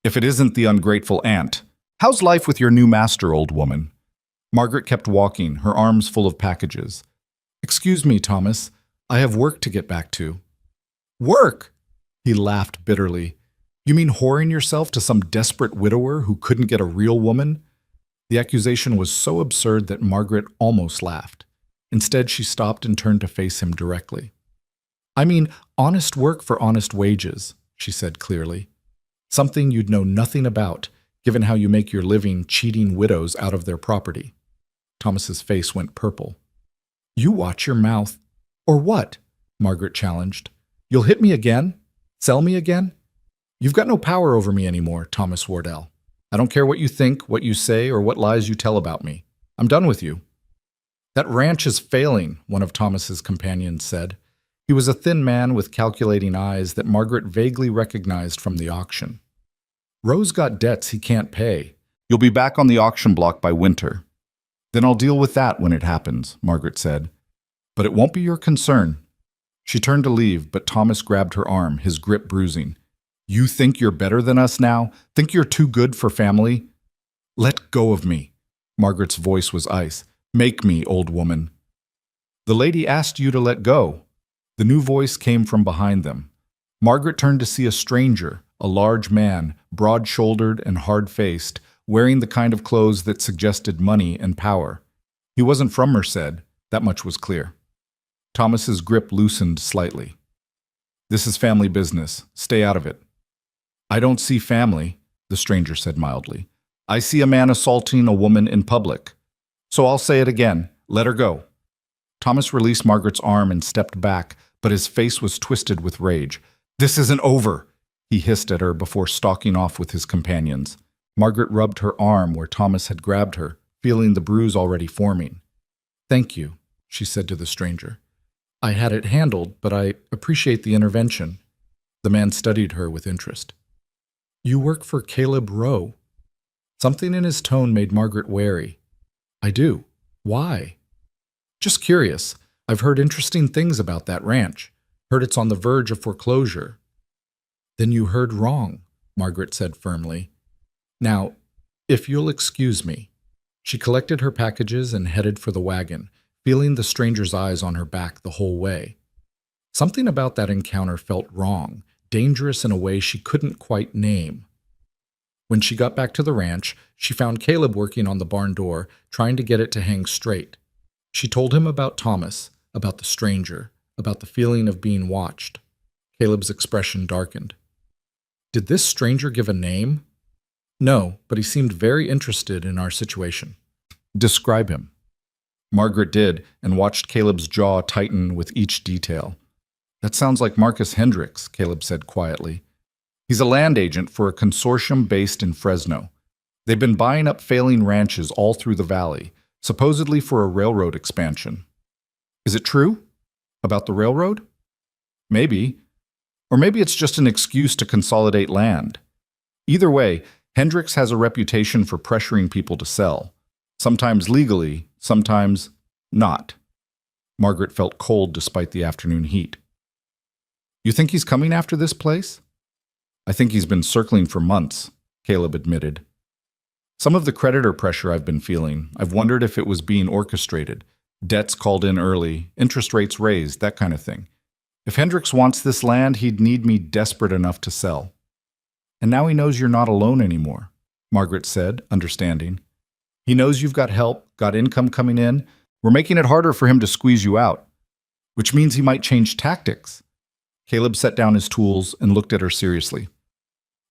If it isn't the ungrateful aunt. How's life with your new master, old woman? Margaret kept walking, her arms full of packages. Excuse me, Thomas. I have work to get back to. Work? He laughed bitterly. You mean whoring yourself to some desperate widower who couldn't get a real woman? The accusation was so absurd that Margaret almost laughed. Instead, she stopped and turned to face him directly. I mean, honest work for honest wages, she said clearly. Something you'd know nothing about, given how you make your living cheating widows out of their property. Thomas's face went purple. You watch your mouth. Or what? Margaret challenged. You'll hit me again? Sell me again? You've got no power over me anymore, Thomas Wardell. I don't care what you think, what you say, or what lies you tell about me. I'm done with you. That ranch is failing, one of Thomas's companions said. He was a thin man with calculating eyes that Margaret vaguely recognized from the auction. Rose got debts he can't pay. You'll be back on the auction block by winter. Then I'll deal with that when it happens, Margaret said. But it won't be your concern. She turned to leave, but Thomas grabbed her arm, his grip bruising. You think you're better than us now? Think you're too good for family? Let go of me. Margaret's voice was ice. Make me, old woman. The lady asked you to let go. The new voice came from behind them. Margaret turned to see a stranger, a large man, broad-shouldered and hard-faced, wearing the kind of clothes that suggested money and power. He wasn't from Merced, that much was clear. Thomas's grip loosened slightly. This is family business. Stay out of it. I don't see family, the stranger said mildly. I see a man assaulting a woman in public. So I'll say it again. Let her go. Thomas released Margaret's arm and stepped back, but his face was twisted with rage. This isn't over. he hissed at her before stalking off with his companions. Margaret rubbed her arm where Thomas had grabbed her, feeling the bruise already forming. "Thank you," she said to the stranger. "I had it handled, but I appreciate the intervention." The man studied her with interest. "You work for Caleb Rowe?" Something in his tone made Margaret wary. "I do. Why?" "Just curious. I've heard interesting things about that ranch. Heard it's on the verge of foreclosure." "Then you heard wrong," Margaret said firmly. "Now, if you'll excuse me." She collected her packages and headed for the wagon, feeling the stranger's eyes on her back the whole way. Something about that encounter felt wrong, dangerous in a way she couldn't quite name. When she got back to the ranch, she found Caleb working on the barn door, trying to get it to hang straight. She told him about Thomas, about the stranger, about the feeling of being watched. Caleb's expression darkened. "Did this stranger give a name?" "No, but he seemed very interested in our situation." "Describe him." Margaret did, and watched Caleb's jaw tighten with each detail. "That sounds like Marcus Hendricks," Caleb said quietly. "He's a land agent for a consortium based in Fresno. They've been buying up failing ranches all through the valley, supposedly for a railroad expansion." "Is it true? About the railroad?" "Maybe. Or maybe it's just an excuse to consolidate land. Either way, Hendricks has a reputation for pressuring people to sell. Sometimes legally, sometimes not." Margaret felt cold despite the afternoon heat. "You think he's coming after this place?" "I think he's been circling for months," Caleb admitted. "Some of the creditor pressure I've been feeling, I've wondered if it was being orchestrated. Debts called in early, interest rates raised, that kind of thing. If Hendricks wants this land, he'd need me desperate enough to sell." "And now he knows you're not alone anymore," Margaret said, understanding. "He knows you've got help, got income coming in. We're making it harder for him to squeeze you out. Which means he might change tactics." Caleb set down his tools and looked at her seriously.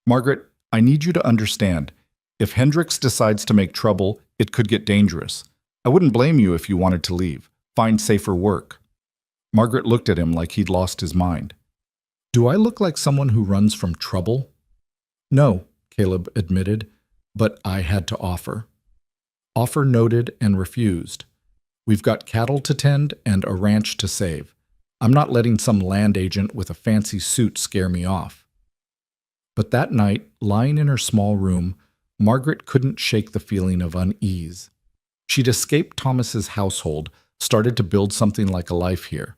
"Margaret, I need you to understand. If Hendricks decides to make trouble, it could get dangerous. I wouldn't blame you if you wanted to leave, find safer work." Margaret looked at him like he'd lost his mind. "Do I look like someone who runs from trouble?" "No," Caleb admitted, "but I had to offer." Offer noted and refused. "We've got cattle to tend and a ranch to save. I'm not letting some land agent with a fancy suit scare me off." But that night, lying in her small room, Margaret couldn't shake the feeling of unease. She'd escaped Thomas's household, started to build something like a life here.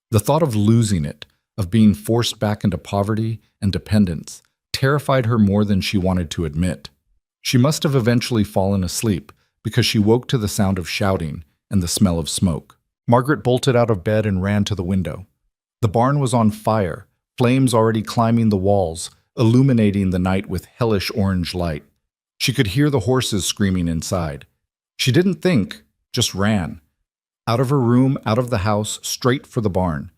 The thought of losing it, of being forced back into poverty and dependence, terrified her more than she wanted to admit. She must have eventually fallen asleep, because she woke to the sound of shouting and the smell of smoke. Margaret bolted out of bed and ran to the window. The barn was on fire, flames already climbing the walls, illuminating the night with hellish orange light. She could hear the horses screaming inside. She didn't think, just ran. Out of her room, out of the house, straight for the barn.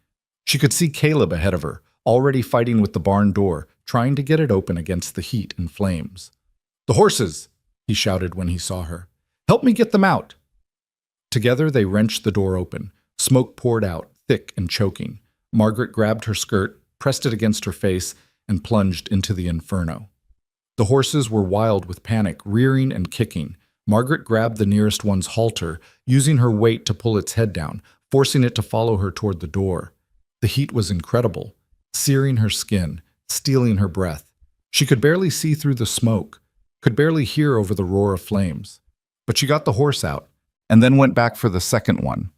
She could see Caleb ahead of her, already fighting with the barn door, trying to get it open against the heat and flames. "The horses!" he shouted when he saw her. "Help me get them out!" Together they wrenched the door open. Smoke poured out, thick and choking. Margaret grabbed her skirt, pressed it against her face, and plunged into the inferno. The horses were wild with panic, rearing and kicking. Margaret grabbed the nearest one's halter, using her weight to pull its head down, forcing it to follow her toward the door. The heat was incredible, searing her skin, stealing her breath. She could barely see through the smoke, could barely hear over the roar of flames. But she got the horse out, and then went back for the second one.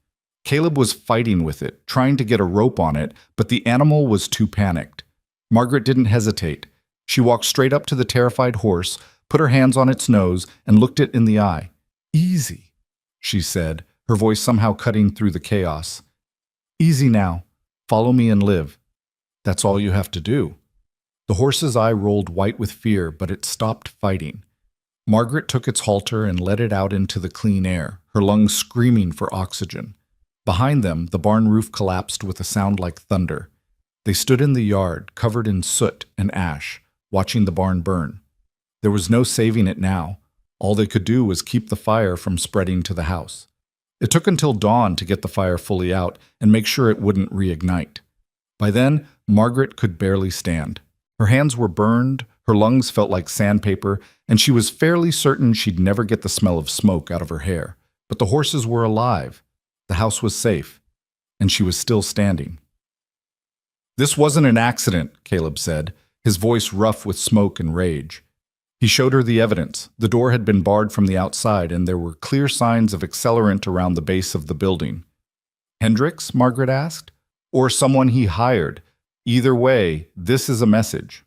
Caleb was fighting with it, trying to get a rope on it, but the animal was too panicked. Margaret didn't hesitate. She walked straight up to the terrified horse, put her hands on its nose, and looked it in the eye. "Easy," she said, her voice somehow cutting through the chaos. "Easy now. Follow me and live. That's all you have to do." The horse's eye rolled white with fear, but it stopped fighting. Margaret took its halter and let it out into the clean air, her lungs screaming for oxygen. Behind them, the barn roof collapsed with a sound like thunder. They stood in the yard, covered in soot and ash, watching the barn burn. There was no saving it now. All they could do was keep the fire from spreading to the house. It took until dawn to get the fire fully out and make sure it wouldn't reignite. By then, Margaret could barely stand. Her hands were burned, her lungs felt like sandpaper, and she was fairly certain she'd never get the smell of smoke out of her hair. But the horses were alive, the house was safe, and she was still standing. "This wasn't an accident," Caleb said, his voice rough with smoke and rage. He showed her the evidence. The door had been barred from the outside, and there were clear signs of accelerant around the base of the building. "Hendricks?" Margaret asked. "Or someone he hired. Either way, this is a message."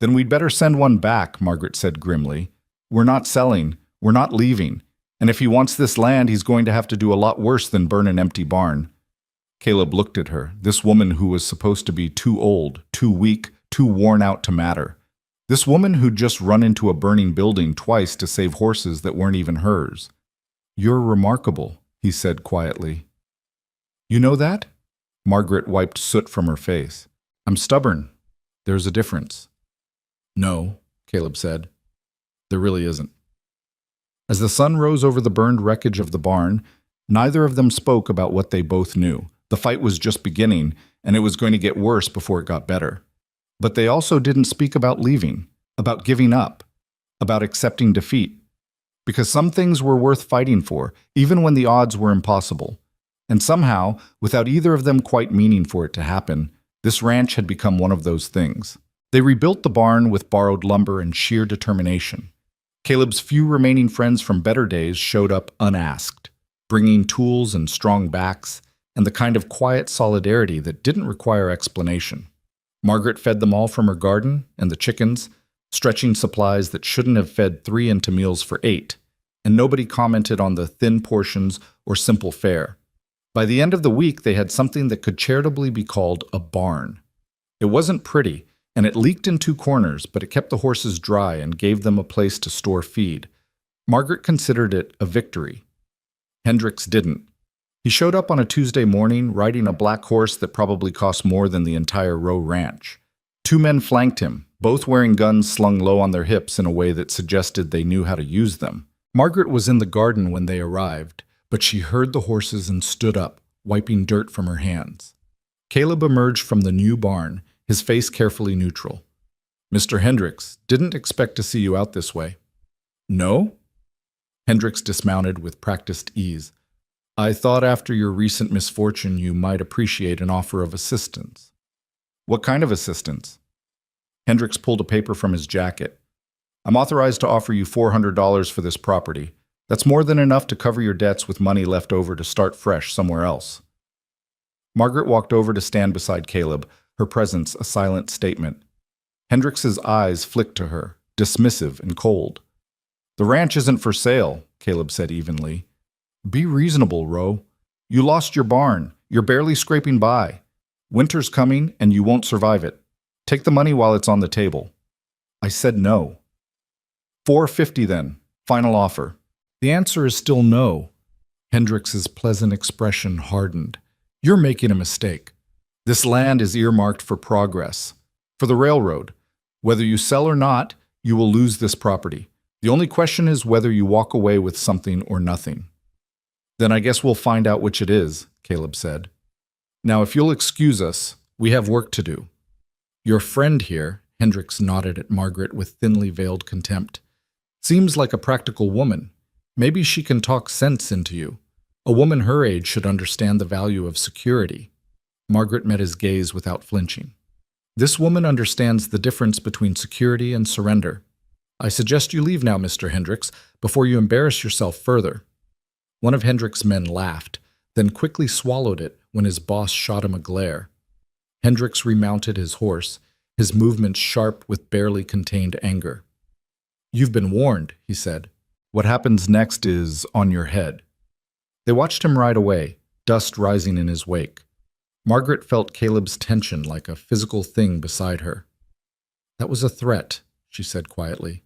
"Then we'd better send one back," Margaret said grimly. "We're not selling. We're not leaving. And if he wants this land, he's going to have to do a lot worse than burn an empty barn." Caleb looked at her, this woman who was supposed to be too old, too weak, too worn out to matter. This woman who'd just run into a burning building twice to save horses that weren't even hers. "You're remarkable," he said quietly. "You know that?" Margaret wiped soot from her face. "I'm stubborn. There's a difference." "No," Caleb said. "There really isn't." As the sun rose over the burned wreckage of the barn, neither of them spoke about what they both knew. The fight was just beginning, and it was going to get worse before it got better. But they also didn't speak about leaving, about giving up, about accepting defeat. Because some things were worth fighting for, even when the odds were impossible. And somehow, without either of them quite meaning for it to happen, this ranch had become one of those things. They rebuilt the barn with borrowed lumber and sheer determination. Caleb's few remaining friends from better days showed up unasked, bringing tools and strong backs, and the kind of quiet solidarity that didn't require explanation. Margaret fed them all from her garden and the chickens, stretching supplies that shouldn't have fed 3 into meals for 8, and nobody commented on the thin portions or simple fare. By the end of the week, they had something that could charitably be called a barn. It wasn't pretty, and it leaked in 2 corners, but it kept the horses dry and gave them a place to store feed. Margaret considered it a victory. Hendricks didn't. He showed up on a Tuesday morning riding a black horse that probably cost more than the entire Rowe ranch. 2 men flanked him, both wearing guns slung low on their hips in a way that suggested they knew how to use them. Margaret was in the garden when they arrived, but she heard the horses and stood up, wiping dirt from her hands. Caleb emerged from the new barn, his face carefully neutral. "Mr. Hendricks, didn't expect to see you out this way." "No?" Hendricks dismounted with practiced ease. "I thought after your recent misfortune you might appreciate an offer of assistance." "What kind of assistance?" Hendricks pulled a paper from his jacket. "I'm authorized to offer you $400 for this property. That's more than enough to cover your debts with money left over to start fresh somewhere else." Margaret walked over to stand beside Caleb, her presence a silent statement. Hendricks's eyes flicked to her, dismissive and cold. "The ranch isn't for sale," Caleb said evenly. "Be reasonable, Rowe. You lost your barn. You're barely scraping by. Winter's coming, and you won't survive it. Take the money while it's on the table." I said no. $450 then. Final offer." "The answer is still no." Hendricks's pleasant expression hardened. "You're making a mistake. This land is earmarked for progress, for the railroad. Whether you sell or not, you will lose this property. The only question is whether you walk away with something or nothing." "Then I guess we'll find out which it is," Caleb said. "Now, if you'll excuse us, we have work to do." "Your friend here," Hendricks nodded at Margaret with thinly veiled contempt, "seems like a practical woman. Maybe she can talk sense into you. A woman her age should understand the value of security." Margaret met his gaze without flinching. "This woman understands the difference between security and surrender. I suggest you leave now, Mr. Hendricks, before you embarrass yourself further." One of Hendrick's men laughed, then quickly swallowed it when his boss shot him a glare. Hendricks remounted his horse, his movements sharp with barely contained anger. "You've been warned," he said. "What happens next is on your head." They watched him ride away, dust rising in his wake. Margaret felt Caleb's tension like a physical thing beside her. "That was a threat," she said quietly.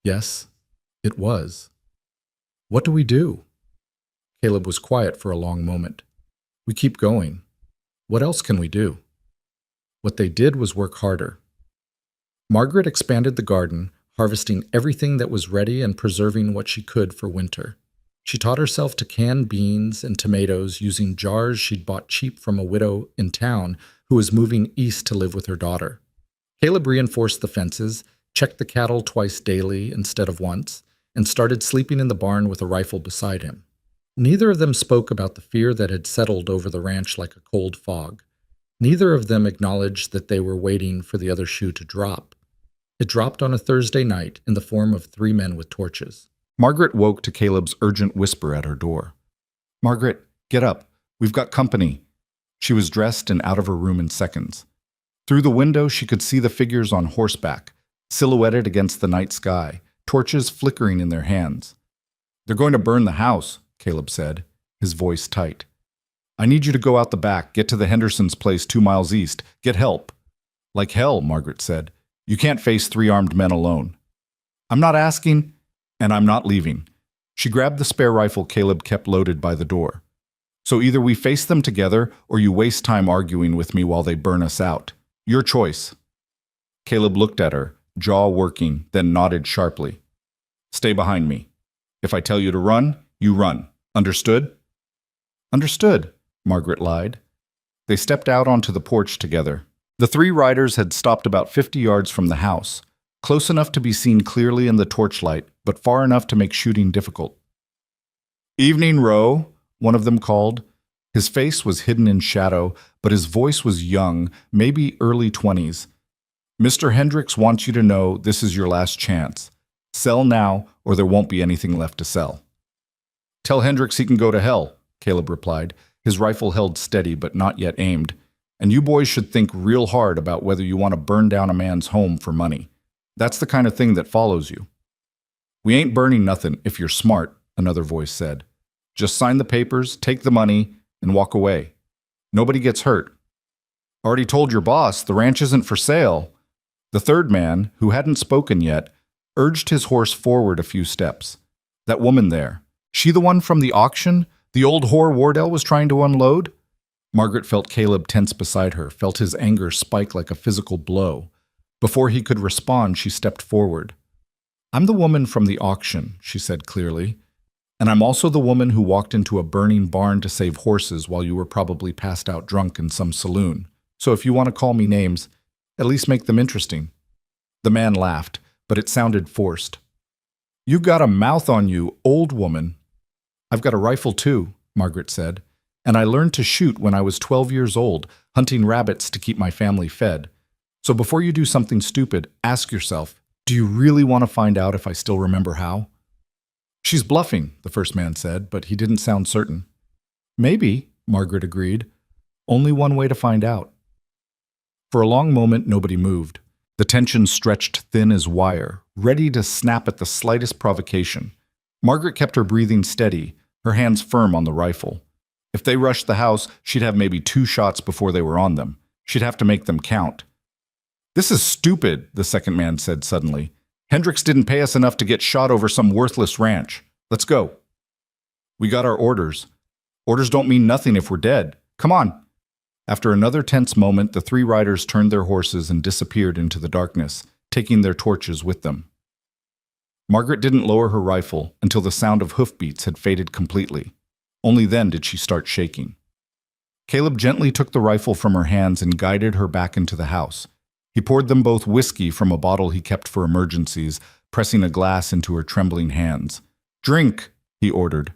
"Yes, it was." "What do we do?" Caleb was quiet for a long moment. "We keep going. What else can we do?" What they did was work harder. Margaret expanded the garden, harvesting everything that was ready and preserving what she could for winter. She taught herself to can beans and tomatoes using jars she'd bought cheap from a widow in town who was moving east to live with her daughter. Caleb reinforced the fences, checked the cattle twice daily instead of once, and started sleeping in the barn with a rifle beside him. Neither of them spoke about the fear that had settled over the ranch like a cold fog. Neither of them acknowledged that they were waiting for the other shoe to drop. It dropped on a Thursday night in the form of 3 men with torches. Margaret woke to Caleb's urgent whisper at her door. "Margaret, get up. We've got company." She was dressed and out of her room in seconds. Through the window, she could see the figures on horseback, silhouetted against the night sky, torches flickering in their hands. "They're going to burn the house," Caleb said, his voice tight. "I need you to go out the back, get to the Hendersons' place 2 miles east, get help." "Like hell," Margaret said. "You can't face 3 armed men alone." "I'm not asking, and I'm not leaving." She grabbed the spare rifle Caleb kept loaded by the door. "So either we face them together, or you waste time arguing with me while they burn us out. Your choice." Caleb looked at her, jaw working, then nodded sharply. "Stay behind me. If I tell you to run, you run. Understood?" "Understood," Margaret lied. They stepped out onto the porch together. The 3 riders had stopped about 50 yards from the house, close enough to be seen clearly in the torchlight, but far enough to make shooting difficult. "Evening, Roe," one of them called. His face was hidden in shadow, but his voice was young, maybe early 20s. "Mr. Hendricks wants you to know this is your last chance. Sell now, or there won't be anything left to sell." "Tell Hendricks he can go to hell," Caleb replied, his rifle held steady but not yet aimed. "And you boys should think real hard about whether you want to burn down a man's home for money. That's the kind of thing that follows you." "We ain't burning nothing if you're smart," another voice said. "Just sign the papers, take the money, and walk away. Nobody gets hurt." "Already told your boss, the ranch isn't for sale." The third man, who hadn't spoken yet, urged his horse forward a few steps. "That woman there, she the one from the auction? The old whore Wardell was trying to unload?" Margaret felt Caleb tense beside her, felt his anger spike like a physical blow. Before he could respond, she stepped forward. "I'm the woman from the auction," she said clearly. "And I'm also the woman who walked into a burning barn to save horses while you were probably passed out drunk in some saloon. So if you want to call me names, at least make them interesting." The man laughed, but it sounded forced. "You got a mouth on you, old woman." "I've got a rifle too," Margaret said. "And I learned to shoot when I was 12 years old, hunting rabbits to keep my family fed. So before you do something stupid, ask yourself, do you really want to find out if I still remember how?" "She's bluffing," the first man said, but he didn't sound certain. "Maybe," Margaret agreed. "Only one way to find out." For a long moment, nobody moved. The tension stretched thin as wire, ready to snap at the slightest provocation. Margaret kept her breathing steady, her hands firm on the rifle. If they rushed the house, she'd have maybe 2 shots before they were on them. She'd have to make them count. "This is stupid," the second man said suddenly. "Hendricks didn't pay us enough to get shot over some worthless ranch. Let's go." "We got our orders. Orders don't mean nothing if we're dead. Come on." After another tense moment, the 3 riders turned their horses and disappeared into the darkness, taking their torches with them. Margaret didn't lower her rifle until the sound of hoofbeats had faded completely. Only then did she start shaking. Caleb gently took the rifle from her hands and guided her back into the house. He poured them both whiskey from a bottle he kept for emergencies, pressing a glass into her trembling hands. "Drink," he ordered.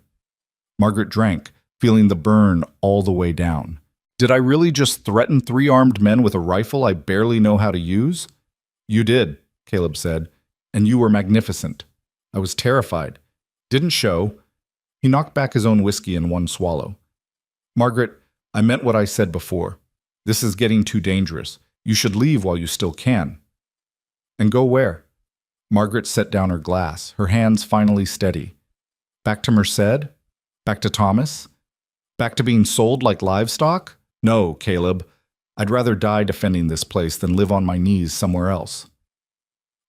Margaret drank, feeling the burn all the way down. "Did I really just threaten 3 armed men with a rifle I barely know how to use?" "You did," Caleb said, "and you were magnificent. I was terrified. Didn't show." He knocked back his own whiskey in one swallow. "Margaret, I meant what I said before. This is getting too dangerous. You should leave while you still can." "And go where?" Margaret set down her glass, her hands finally steady. "Back to Merced? Back to Thomas? Back to being sold like livestock? No, Caleb. I'd rather die defending this place than live on my knees somewhere else."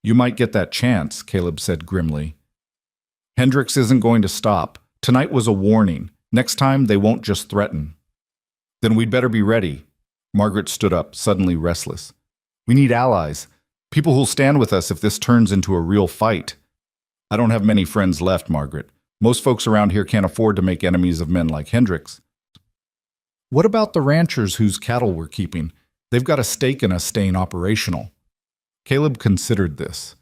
"You might get that chance," Caleb said grimly. "Hendricks isn't going to stop. Tonight was a warning. Next time, they won't just threaten." "Then we'd better be ready." Margaret stood up, suddenly restless. "We need allies. People who'll stand with us if this turns into a real fight." "I don't have many friends left, Margaret. Most folks around here can't afford to make enemies of men like Hendricks." "What about the ranchers whose cattle we're keeping? They've got a stake in us staying operational." Caleb considered this.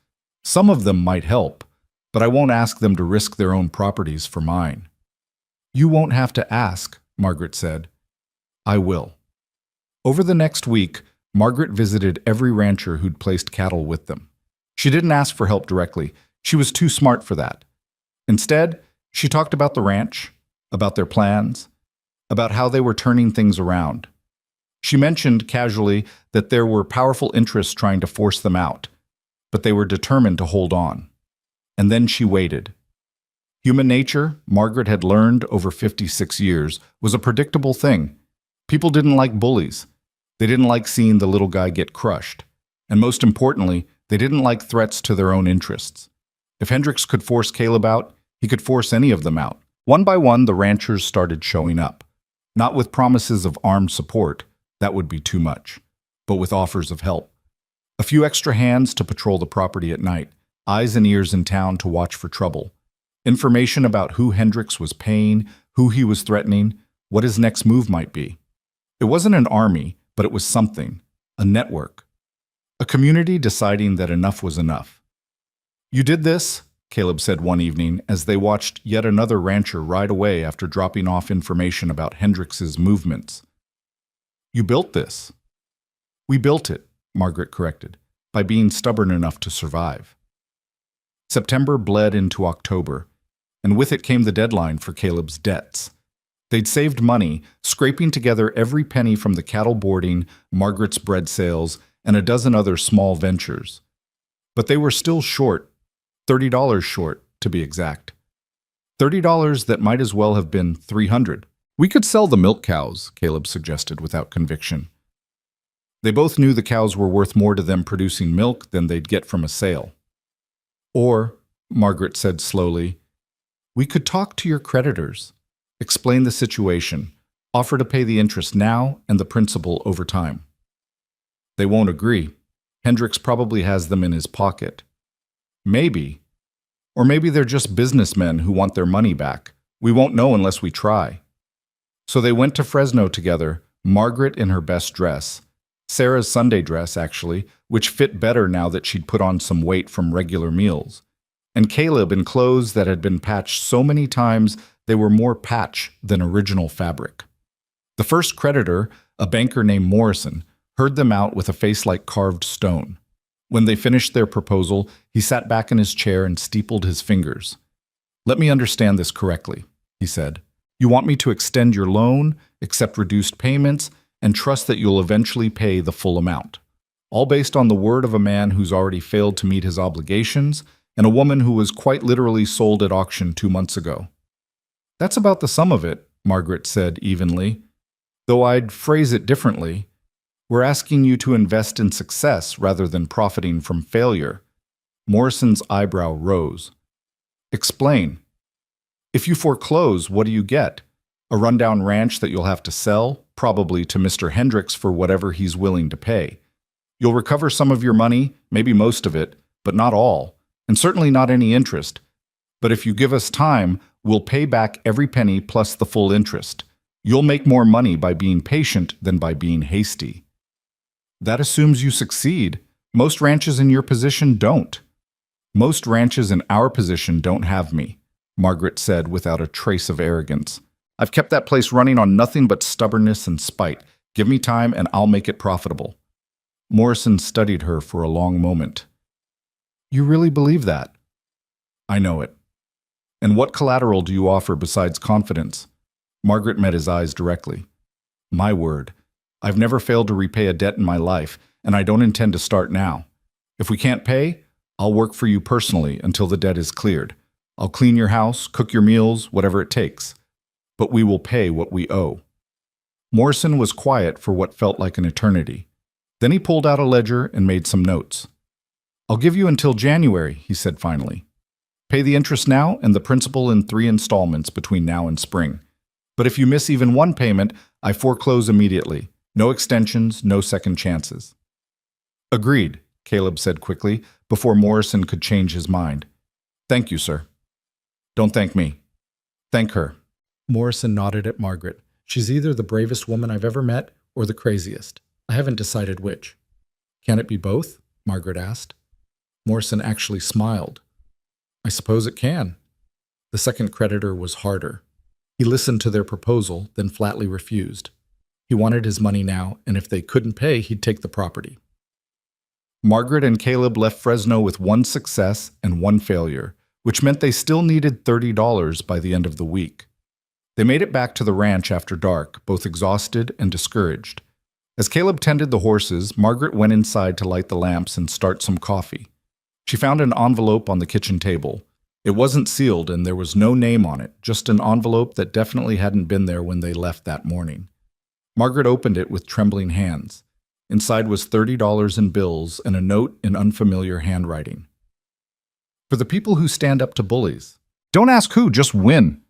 Some of them might help, but I won't ask them to risk their own properties for mine. You won't have to ask, Margaret said. I will. Over the next week, Margaret visited every rancher who'd placed cattle with them. She didn't ask for help directly. She was too smart for that. Instead, she talked about the ranch, about their plans, about how they were turning things around. She mentioned casually that there were powerful interests trying to force them out, but they were determined to hold on. And then she waited. Human nature, Margaret had learned over 56 years, was a predictable thing. People didn't like bullies. They didn't like seeing the little guy get crushed. And most importantly, they didn't like threats to their own interests. If Hendricks could force Caleb out, he could force any of them out. One by one, the ranchers started showing up. Not with promises of armed support, that would be too much, but with offers of help. A few extra hands to patrol the property at night, eyes and ears in town to watch for trouble. Information about who Hendricks was paying, who he was threatening, what his next move might be. It wasn't an army, but it was something, a network. A community deciding that enough was enough. You did this, Caleb said one evening as they watched yet another rancher ride away after dropping off information about Hendricks's movements. You built this. We built it, Margaret corrected, by being stubborn enough to survive. September bled into October, and with it came the deadline for Caleb's debts. They'd saved money, scraping together every penny from the cattle boarding, Margaret's bread sales, and a dozen other small ventures. But they were still short, $30 short, to be exact. $30 that might as well have been $300. We could sell the milk cows, Caleb suggested without conviction. They both knew the cows were worth more to them producing milk than they'd get from a sale. Or, Margaret said slowly, we could talk to your creditors, explain the situation, offer to pay the interest now and the principal over time. They won't agree. Hendricks probably has them in his pocket. Maybe. Or maybe they're just businessmen who want their money back. We won't know unless we try. So they went to Fresno together, Margaret in her best dress, Sarah's Sunday dress, actually, which fit better now that she'd put on some weight from regular meals, and Caleb in clothes that had been patched so many times they were more patch than original fabric. The first creditor, a banker named Morrison, heard them out with a face like carved stone. When they finished their proposal, he sat back in his chair and steepled his fingers. Let me understand this correctly, he said. You want me to extend your loan, accept reduced payments, and trust that you'll eventually pay the full amount. All based on the word of a man who's already failed to meet his obligations and a woman who was quite literally sold at auction 2 months ago. That's about the sum of it, Margaret said evenly. Though I'd phrase it differently. We're asking you to invest in success rather than profiting from failure. Morrison's eyebrow rose. Explain. If you foreclose, what do you get? A rundown ranch that you'll have to sell, probably to Mr. Hendricks for whatever he's willing to pay. You'll recover some of your money, maybe most of it, but not all, and certainly not any interest. But if you give us time, we'll pay back every penny plus the full interest. You'll make more money by being patient than by being hasty. That assumes you succeed. Most ranches in your position don't. Most ranches in our position don't have me, Margaret said without a trace of arrogance. I've kept that place running on nothing but stubbornness and spite. Give me time and I'll make it profitable. Morrison studied her for a long moment. You really believe that? I know it. And what collateral do you offer besides confidence? Margaret met his eyes directly. My word. I've never failed to repay a debt in my life, and I don't intend to start now. If we can't pay, I'll work for you personally until the debt is cleared. I'll clean your house, cook your meals, whatever it takes. But we will pay what we owe. Morrison was quiet for what felt like an eternity. Then he pulled out a ledger and made some notes. I'll give you until January, he said finally. Pay the interest now and the principal in 3 installments between now and spring. But if you miss even one payment, I foreclose immediately. No extensions, no second chances. Agreed, Caleb said quickly, before Morrison could change his mind. Thank you, sir. Don't thank me. Thank her. Morrison nodded at Margaret. She's either the bravest woman I've ever met or the craziest. I haven't decided which. Can it be both? Margaret asked. Morrison actually smiled. I suppose it can. The second creditor was harder. He listened to their proposal, then flatly refused. He wanted his money now, and if they couldn't pay, he'd take the property. Margaret and Caleb left Fresno with one success and one failure, which meant they still needed $30 by the end of the week. They made it back to the ranch after dark, both exhausted and discouraged. As Caleb tended the horses, Margaret went inside to light the lamps and start some coffee. She found an envelope on the kitchen table. It wasn't sealed and there was no name on it, just an envelope that definitely hadn't been there when they left that morning. Margaret opened it with trembling hands. Inside was $30 in bills and a note in unfamiliar handwriting. For the people who stand up to bullies. Don't ask who, just win.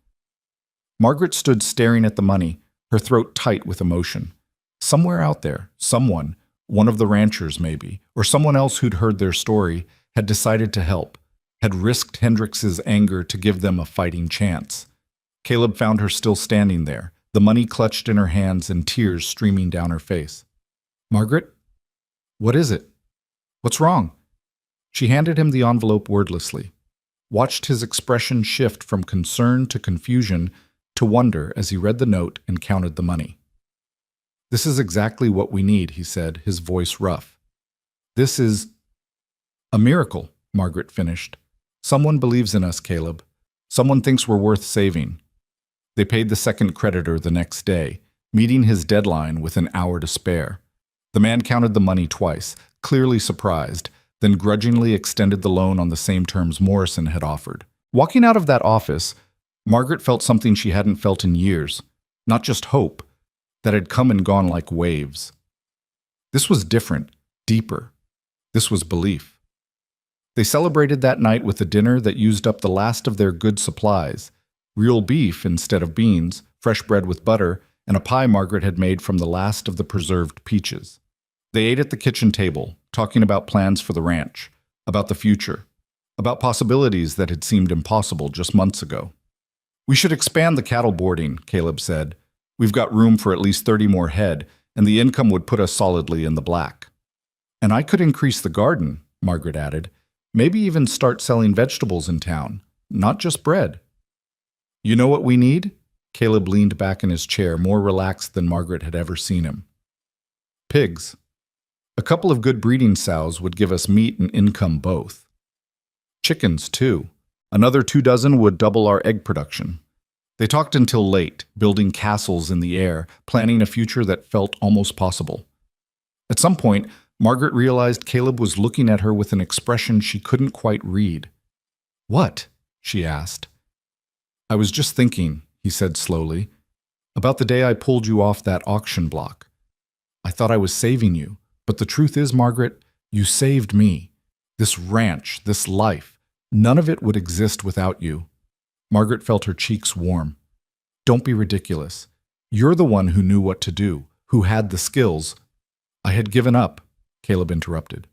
Margaret stood staring at the money, her throat tight with emotion. Somewhere out there, someone, one of the ranchers maybe, or someone else who'd heard their story, had decided to help, had risked Hendrix's anger to give them a fighting chance. Caleb found her still standing there, the money clutched in her hands and tears streaming down her face. Margaret? What is it? What's wrong? She handed him the envelope wordlessly, watched his expression shift from concern to confusion to wonder as he read the note and counted the money. This is exactly what we need, he said, his voice rough. This is a miracle, Margaret finished. Someone believes in us, Caleb. Someone thinks we're worth saving. They paid the second creditor the next day, meeting his deadline with an hour to spare. The man counted the money twice, clearly surprised, then grudgingly extended the loan on the same terms Morrison had offered. Walking out of that office, Margaret felt something she hadn't felt in years, not just hope, that had come and gone like waves. This was different, deeper. This was belief. They celebrated that night with a dinner that used up the last of their good supplies, real beef instead of beans, fresh bread with butter, and a pie Margaret had made from the last of the preserved peaches. They ate at the kitchen table, talking about plans for the ranch, about the future, about possibilities that had seemed impossible just months ago. We should expand the cattle boarding, Caleb said. We've got room for at least 30 more head, and the income would put us solidly in the black. And I could increase the garden, Margaret added. Maybe even start selling vegetables in town, not just bread. You know what we need? Caleb leaned back in his chair, more relaxed than Margaret had ever seen him. Pigs. A couple of good breeding sows would give us meat and income both. Chickens, too. Another 24 would double our egg production. They talked until late, building castles in the air, planning a future that felt almost possible. At some point, Margaret realized Caleb was looking at her with an expression she couldn't quite read. What? She asked. I was just thinking, he said slowly, about the day I pulled you off that auction block. I thought I was saving you, but the truth is, Margaret, you saved me. This ranch, this life, none of it would exist without you. Margaret felt her cheeks warm. Don't be ridiculous. You're the one who knew what to do, who had the skills. I had given up, Caleb interrupted.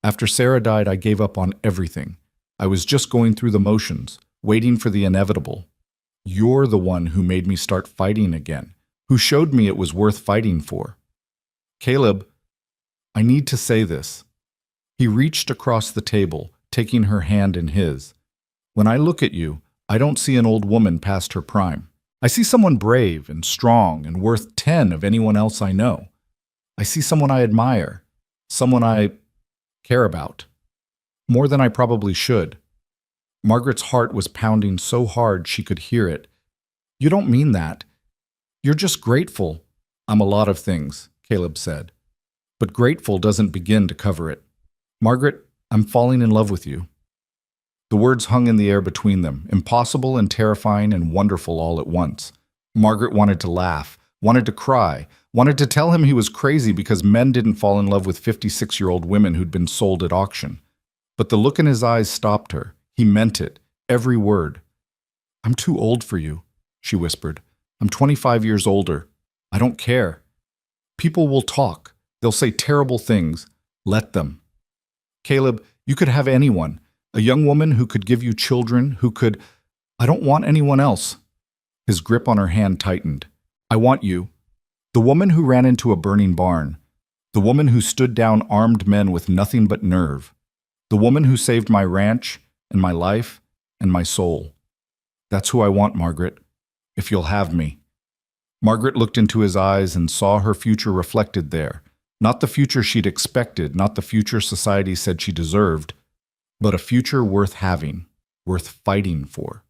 After Sarah died, I gave up on everything. I was just going through the motions, waiting for the inevitable. You're the one who made me start fighting again, who showed me it was worth fighting for. Caleb, I need to say this. He reached across the table, taking her hand in his. When I look at you, I don't see an old woman past her prime. I see someone brave and strong and worth 10 of anyone else I know. I see someone I admire, someone I care about, more than I probably should. Margaret's heart was pounding so hard she could hear it. You don't mean that. You're just grateful. I'm a lot of things, Caleb said. But grateful doesn't begin to cover it. Margaret, I'm falling in love with you. The words hung in the air between them, impossible and terrifying and wonderful all at once. Margaret wanted to laugh, wanted to cry, wanted to tell him he was crazy because men didn't fall in love with 56-year-old women who'd been sold at auction. But the look in his eyes stopped her. He meant it, every word. I'm too old for you, she whispered. I'm 25 years older. I don't care. People will talk. They'll say terrible things. Let them. Caleb, you could have anyone. A young woman who could give you children, who could... I don't want anyone else. His grip on her hand tightened. I want you. The woman who ran into a burning barn. The woman who stood down armed men with nothing but nerve. The woman who saved my ranch and my life and my soul. That's who I want, Margaret, if you'll have me. Margaret looked into his eyes and saw her future reflected there. Not the future she'd expected, not the future society said she deserved, but a future worth having, worth fighting for.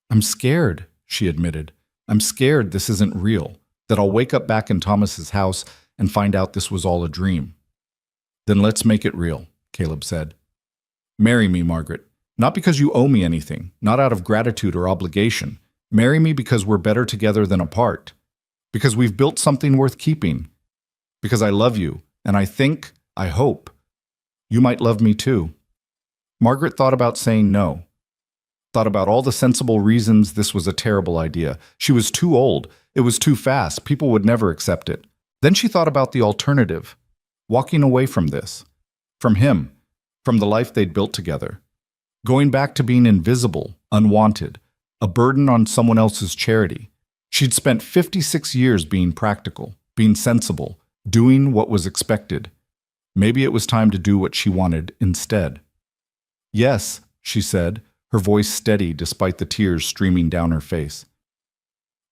I'm scared, she admitted. I'm scared this isn't real, that I'll wake up back in Thomas's house and find out this was all a dream. Then let's make it real, Caleb said. Marry me, Margaret. Not because you owe me anything, not out of gratitude or obligation. Marry me because we're better together than apart. Because we've built something worth keeping. Because I love you, and I hope, you might love me too. Margaret thought about saying no. Thought about all the sensible reasons this was a terrible idea. She was too old. It was too fast. People would never accept it. Then she thought about the alternative. Walking away from this. From him. From the life they'd built together. Going back to being invisible, unwanted, a burden on someone else's charity. She'd spent 56 years being practical, being sensible, doing what was expected. Maybe it was time to do what she wanted instead. Yes, she said, her voice steady despite the tears streaming down her face.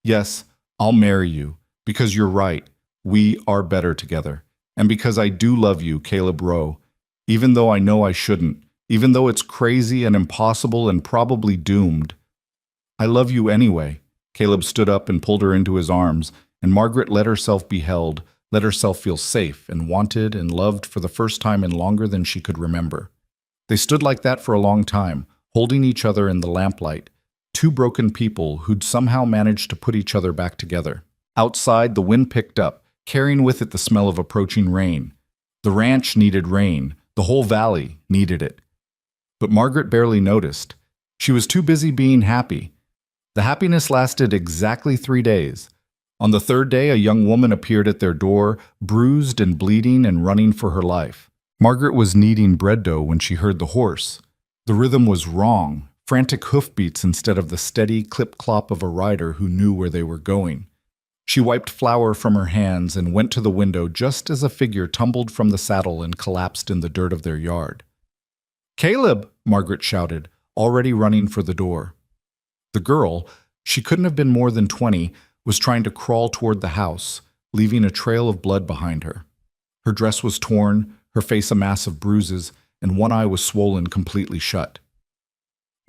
Yes, I'll marry you, because you're right, we are better together. And because I do love you, Caleb Rowe, even though I know I shouldn't, even though it's crazy and impossible and probably doomed. I love you anyway. Caleb stood up and pulled her into his arms, and Margaret let herself be held, let herself feel safe and wanted and loved for the first time in longer than she could remember. They stood like that for a long time, holding each other in the lamplight, two broken people who'd somehow managed to put each other back together. Outside, the wind picked up, carrying with it the smell of approaching rain. The ranch needed rain. The whole valley needed it. But Margaret barely noticed. She was too busy being happy. The happiness lasted exactly 3 days. On the third day, a young woman appeared at their door, bruised and bleeding and running for her life. Margaret was kneading bread dough when she heard the horse. The rhythm was wrong, frantic hoofbeats instead of the steady clip-clop of a rider who knew where they were going. She wiped flour from her hands and went to the window just as a figure tumbled from the saddle and collapsed in the dirt of their yard. "Caleb!" Margaret shouted, already running for the door. The girl, she couldn't have been more than 20, was trying to crawl toward the house, leaving a trail of blood behind her. Her dress was torn, her face a mass of bruises, and one eye was swollen completely shut.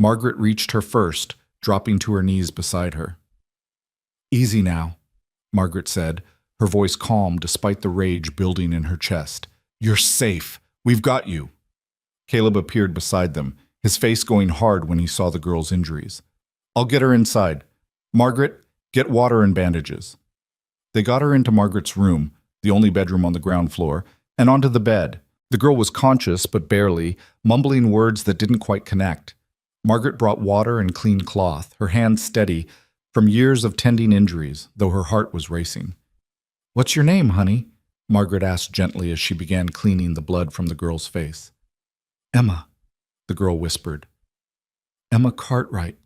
Margaret reached her first, dropping to her knees beside her. "Easy now," Margaret said, her voice calm despite the rage building in her chest. "You're safe. We've got you." Caleb appeared beside them, his face going hard when he saw the girl's injuries. "I'll get her inside. Margaret, get water and bandages." They got her into Margaret's room, the only bedroom on the ground floor, and onto the bed. The girl was conscious, but barely, mumbling words that didn't quite connect. Margaret brought water and clean cloth, her hands steady, from years of tending injuries, though her heart was racing. "What's your name, honey?" Margaret asked gently as she began cleaning the blood from the girl's face. "Emma," the girl whispered. "Emma Cartwright."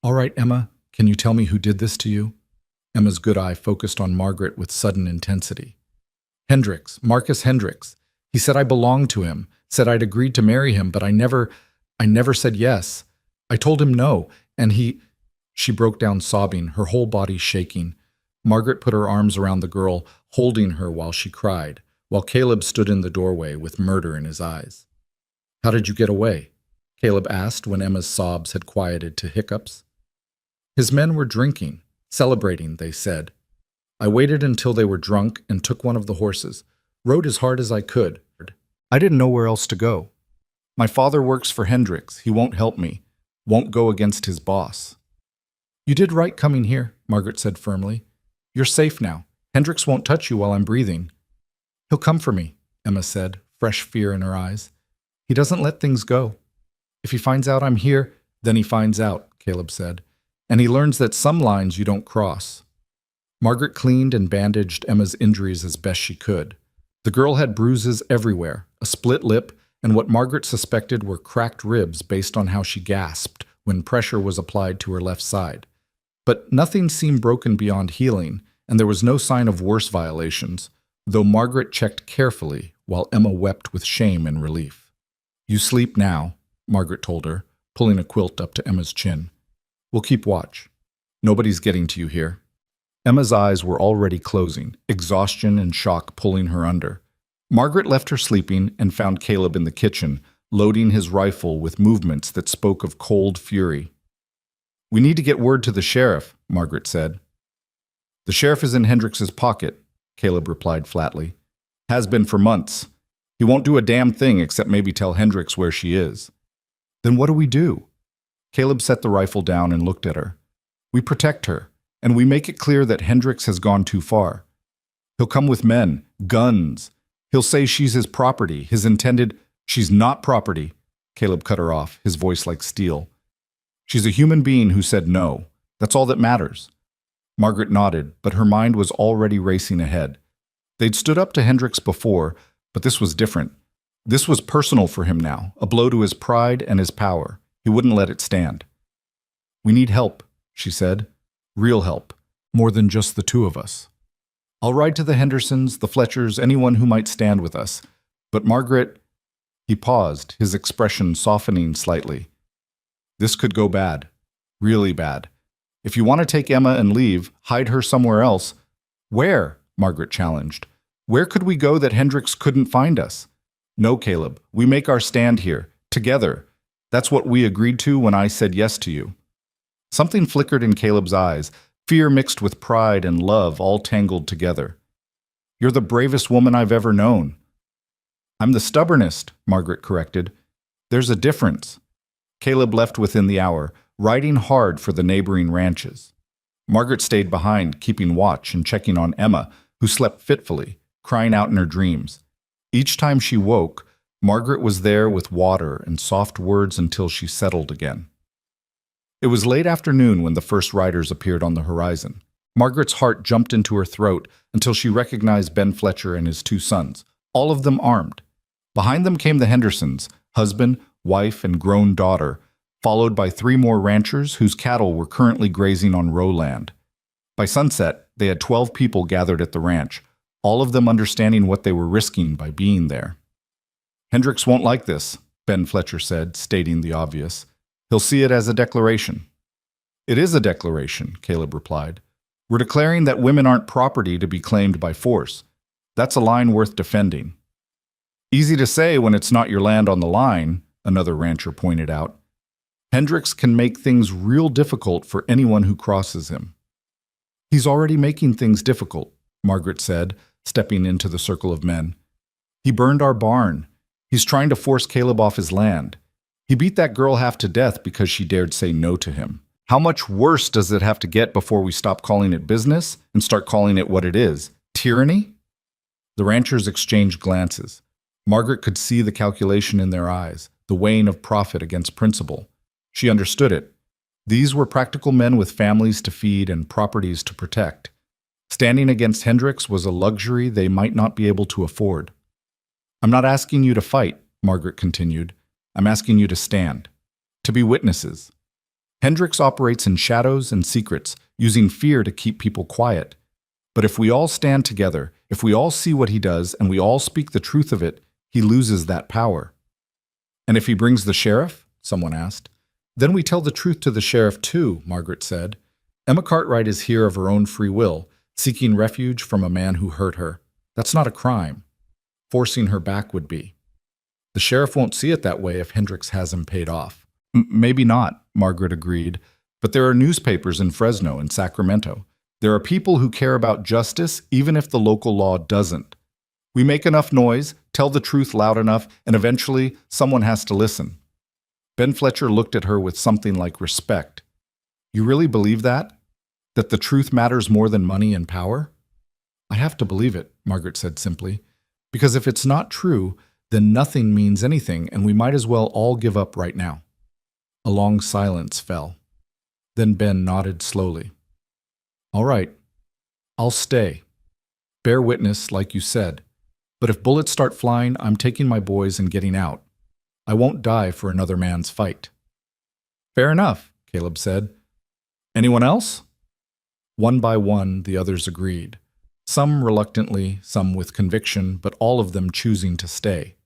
"All right, Emma, can you tell me who did this to you?" Emma's good eye focused on Margaret with sudden intensity. "Hendricks, Marcus Hendricks. He said I belonged to him, said I'd agreed to marry him, but I never said yes. I told him no, and he—" She broke down sobbing, her whole body shaking. Margaret put her arms around the girl, holding her while she cried, while Caleb stood in the doorway with murder in his eyes. "How did you get away?" Caleb asked when Emma's sobs had quieted to hiccups. "His men were drinking, celebrating," they said. "I waited until they were drunk and took one of the horses, rode as hard as I could. I didn't know where else to go. My father works for Hendricks. He won't help me, won't go against his boss." "You did right coming here," Margaret said firmly. "You're safe now. Hendricks won't touch you while I'm breathing." "He'll come for me," Emma said, fresh fear in her eyes. "He doesn't let things go. If he finds out I'm here, then he finds out," Caleb said. "And he learns that some lines you don't cross." Margaret cleaned and bandaged Emma's injuries as best she could. The girl had bruises everywhere, a split lip, and what Margaret suspected were cracked ribs based on how she gasped when pressure was applied to her left side. But nothing seemed broken beyond healing, and there was no sign of worse violations. though Margaret checked carefully while Emma wept with shame and relief. "You sleep now," Margaret told her, pulling a quilt up to Emma's chin. "We'll keep watch. Nobody's getting to you here." Emma's eyes were already closing, exhaustion and shock pulling her under. Margaret left her sleeping and found Caleb in the kitchen, loading his rifle with movements that spoke of cold fury. "We need to get word to the sheriff," Margaret said. "The sheriff is in Hendrix's pocket," Caleb replied flatly. "Has been for months. He won't do a damn thing except maybe tell Hendrix where she is." "Then what do we do?" Caleb set the rifle down and looked at her. "We protect her, and we make it clear that Hendrix has gone too far. He'll come with men, guns. He'll say she's his property, his intended—" "She's not property," Caleb cut her off, his voice like steel. "She's a human being who said no. That's all that matters." Margaret nodded, but her mind was already racing ahead. They'd stood up to Hendrix before, but this was different. This was personal for him now, a blow to his pride and his power. He wouldn't let it stand. "We need help," she said. "Real help. More than just the two of us. I'll ride to the Hendersons, the Fletchers, anyone who might stand with us. But Margaret—" He paused, his expression softening slightly. "This could go bad. Really bad. If you want to take Emma and leave, hide her somewhere else." "Where?" Margaret challenged. "Where could we go that Hendrix couldn't find us?" "No, Caleb. We make our stand here. Together. That's what we agreed to when I said yes to you." Something flickered in Caleb's eyes, fear mixed with pride and love all tangled together. "You're the bravest woman I've ever known." "I'm the stubbornest," Margaret corrected. "There's a difference." Caleb left within the hour, riding hard for the neighboring ranches. Margaret stayed behind, keeping watch and checking on Emma, who slept fitfully, crying out in her dreams. Each time she woke, Margaret was there with water and soft words until she settled again. It was late afternoon when the first riders appeared on the horizon. Margaret's heart jumped into her throat until she recognized Ben Fletcher and his two sons, all of them armed. Behind them came the Hendersons, husband, wife, and grown daughter, followed by 3 more ranchers whose cattle were currently grazing on row land. By sunset, they had 12 people gathered at the ranch, all of them understanding what they were risking by being there. "Hendrix won't like this," Ben Fletcher said, stating the obvious. "He'll see it as a declaration." "It is a declaration," Caleb replied. "We're declaring that women aren't property to be claimed by force. That's a line worth defending." "Easy to say when it's not your land on the line," another rancher pointed out. "Hendrix can make things real difficult for anyone who crosses him." "He's already making things difficult," Margaret said, stepping into the circle of men. "He burned our barn. He's trying to force Caleb off his land. He beat that girl half to death because she dared say no to him. How much worse does it have to get before we stop calling it business and start calling it what it is? Tyranny?" The ranchers exchanged glances. Margaret could see the calculation in their eyes, the weighing of profit against principle. She understood it. These were practical men with families to feed and properties to protect. Standing against Hendrix was a luxury they might not be able to afford. "I'm not asking you to fight," Margaret continued. "I'm asking you to stand, to be witnesses. Hendrix operates in shadows and secrets, using fear to keep people quiet. But if we all stand together, if we all see what he does and we all speak the truth of it, he loses that power." "And if he brings the sheriff?" someone asked. "Then we tell the truth to the sheriff too," Margaret said. "Emma Cartwright is here of her own free will, seeking refuge from a man who hurt her. That's not a crime. Forcing her back would be. The sheriff won't see it that way if Hendrix has him paid off." "Maybe not," Margaret agreed, "but there are newspapers in Fresno and Sacramento. There are people who care about justice even if the local law doesn't. We make enough noise, tell the truth loud enough, and eventually someone has to listen." Ben Fletcher looked at her with something like respect. "You really believe that? That the truth matters more than money and power?" "I have to believe it," Margaret said simply, "because if it's not true, then nothing means anything and we might as well all give up right now." A long silence fell. Then Ben nodded slowly. "All right, I'll stay. Bear witness, like you said. But if bullets start flying, I'm taking my boys and getting out. I won't die for another man's fight." "Fair enough," Caleb said. "Anyone else?" One by one, the others agreed. Some reluctantly, some with conviction, but all of them choosing to stay.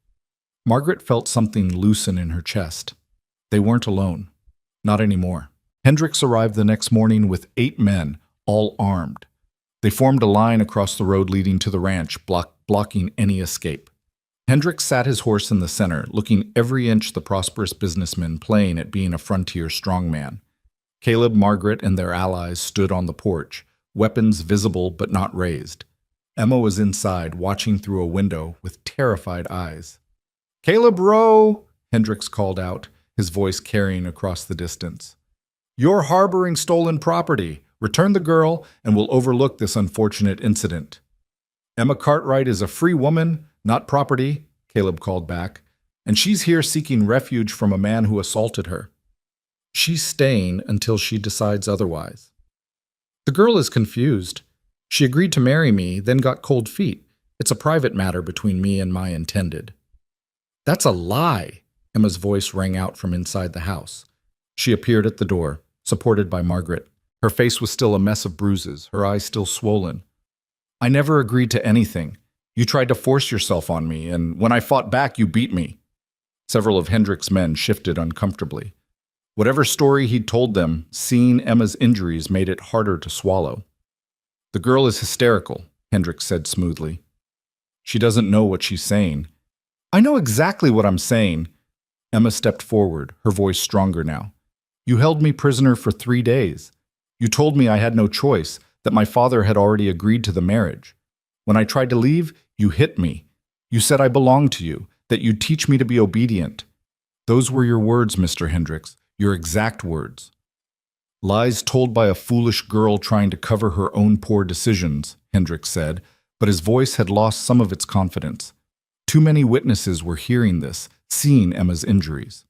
Margaret felt something loosen in her chest. They weren't alone. Not anymore. Hendricks arrived the next morning with 8 men, all armed. They formed a line across the road leading to the ranch, blocking any escape. Hendricks sat his horse in the center, looking every inch the prosperous businessman playing at being a frontier strongman. Caleb, Margaret, and their allies stood on the porch, weapons visible but not raised. Emma was inside, watching through a window with terrified eyes. "Caleb Rowe!" Hendricks called out, his voice carrying across the distance. "You're harboring stolen property. Return the girl, and we'll overlook this unfortunate incident." "Emma Cartwright is a free woman, not property," Caleb called back, "and she's here seeking refuge from a man who assaulted her. She's staying until she decides otherwise." "The girl is confused. She agreed to marry me, then got cold feet. It's a private matter between me and my intended." "That's a lie!" Emma's voice rang out from inside the house. She appeared at the door, supported by Margaret. Her face was still a mess of bruises, her eyes still swollen. "I never agreed to anything. You tried to force yourself on me, and when I fought back, you beat me." Several of Hendricks' men shifted uncomfortably. Whatever story he'd told them, seeing Emma's injuries made it harder to swallow. "The girl is hysterical," Hendricks said smoothly. "She doesn't know what she's saying." "I know exactly what I'm saying." Emma stepped forward, her voice stronger now. "You held me prisoner for 3 days. You told me I had no choice, that my father had already agreed to the marriage. When I tried to leave, you hit me. You said I belonged to you, that you'd teach me to be obedient. Those were your words, Mr. Hendricks, your exact words." "Lies told by a foolish girl trying to cover her own poor decisions," Hendricks said, but his voice had lost some of its confidence. Too many witnesses were hearing this, seeing Emma's injuries.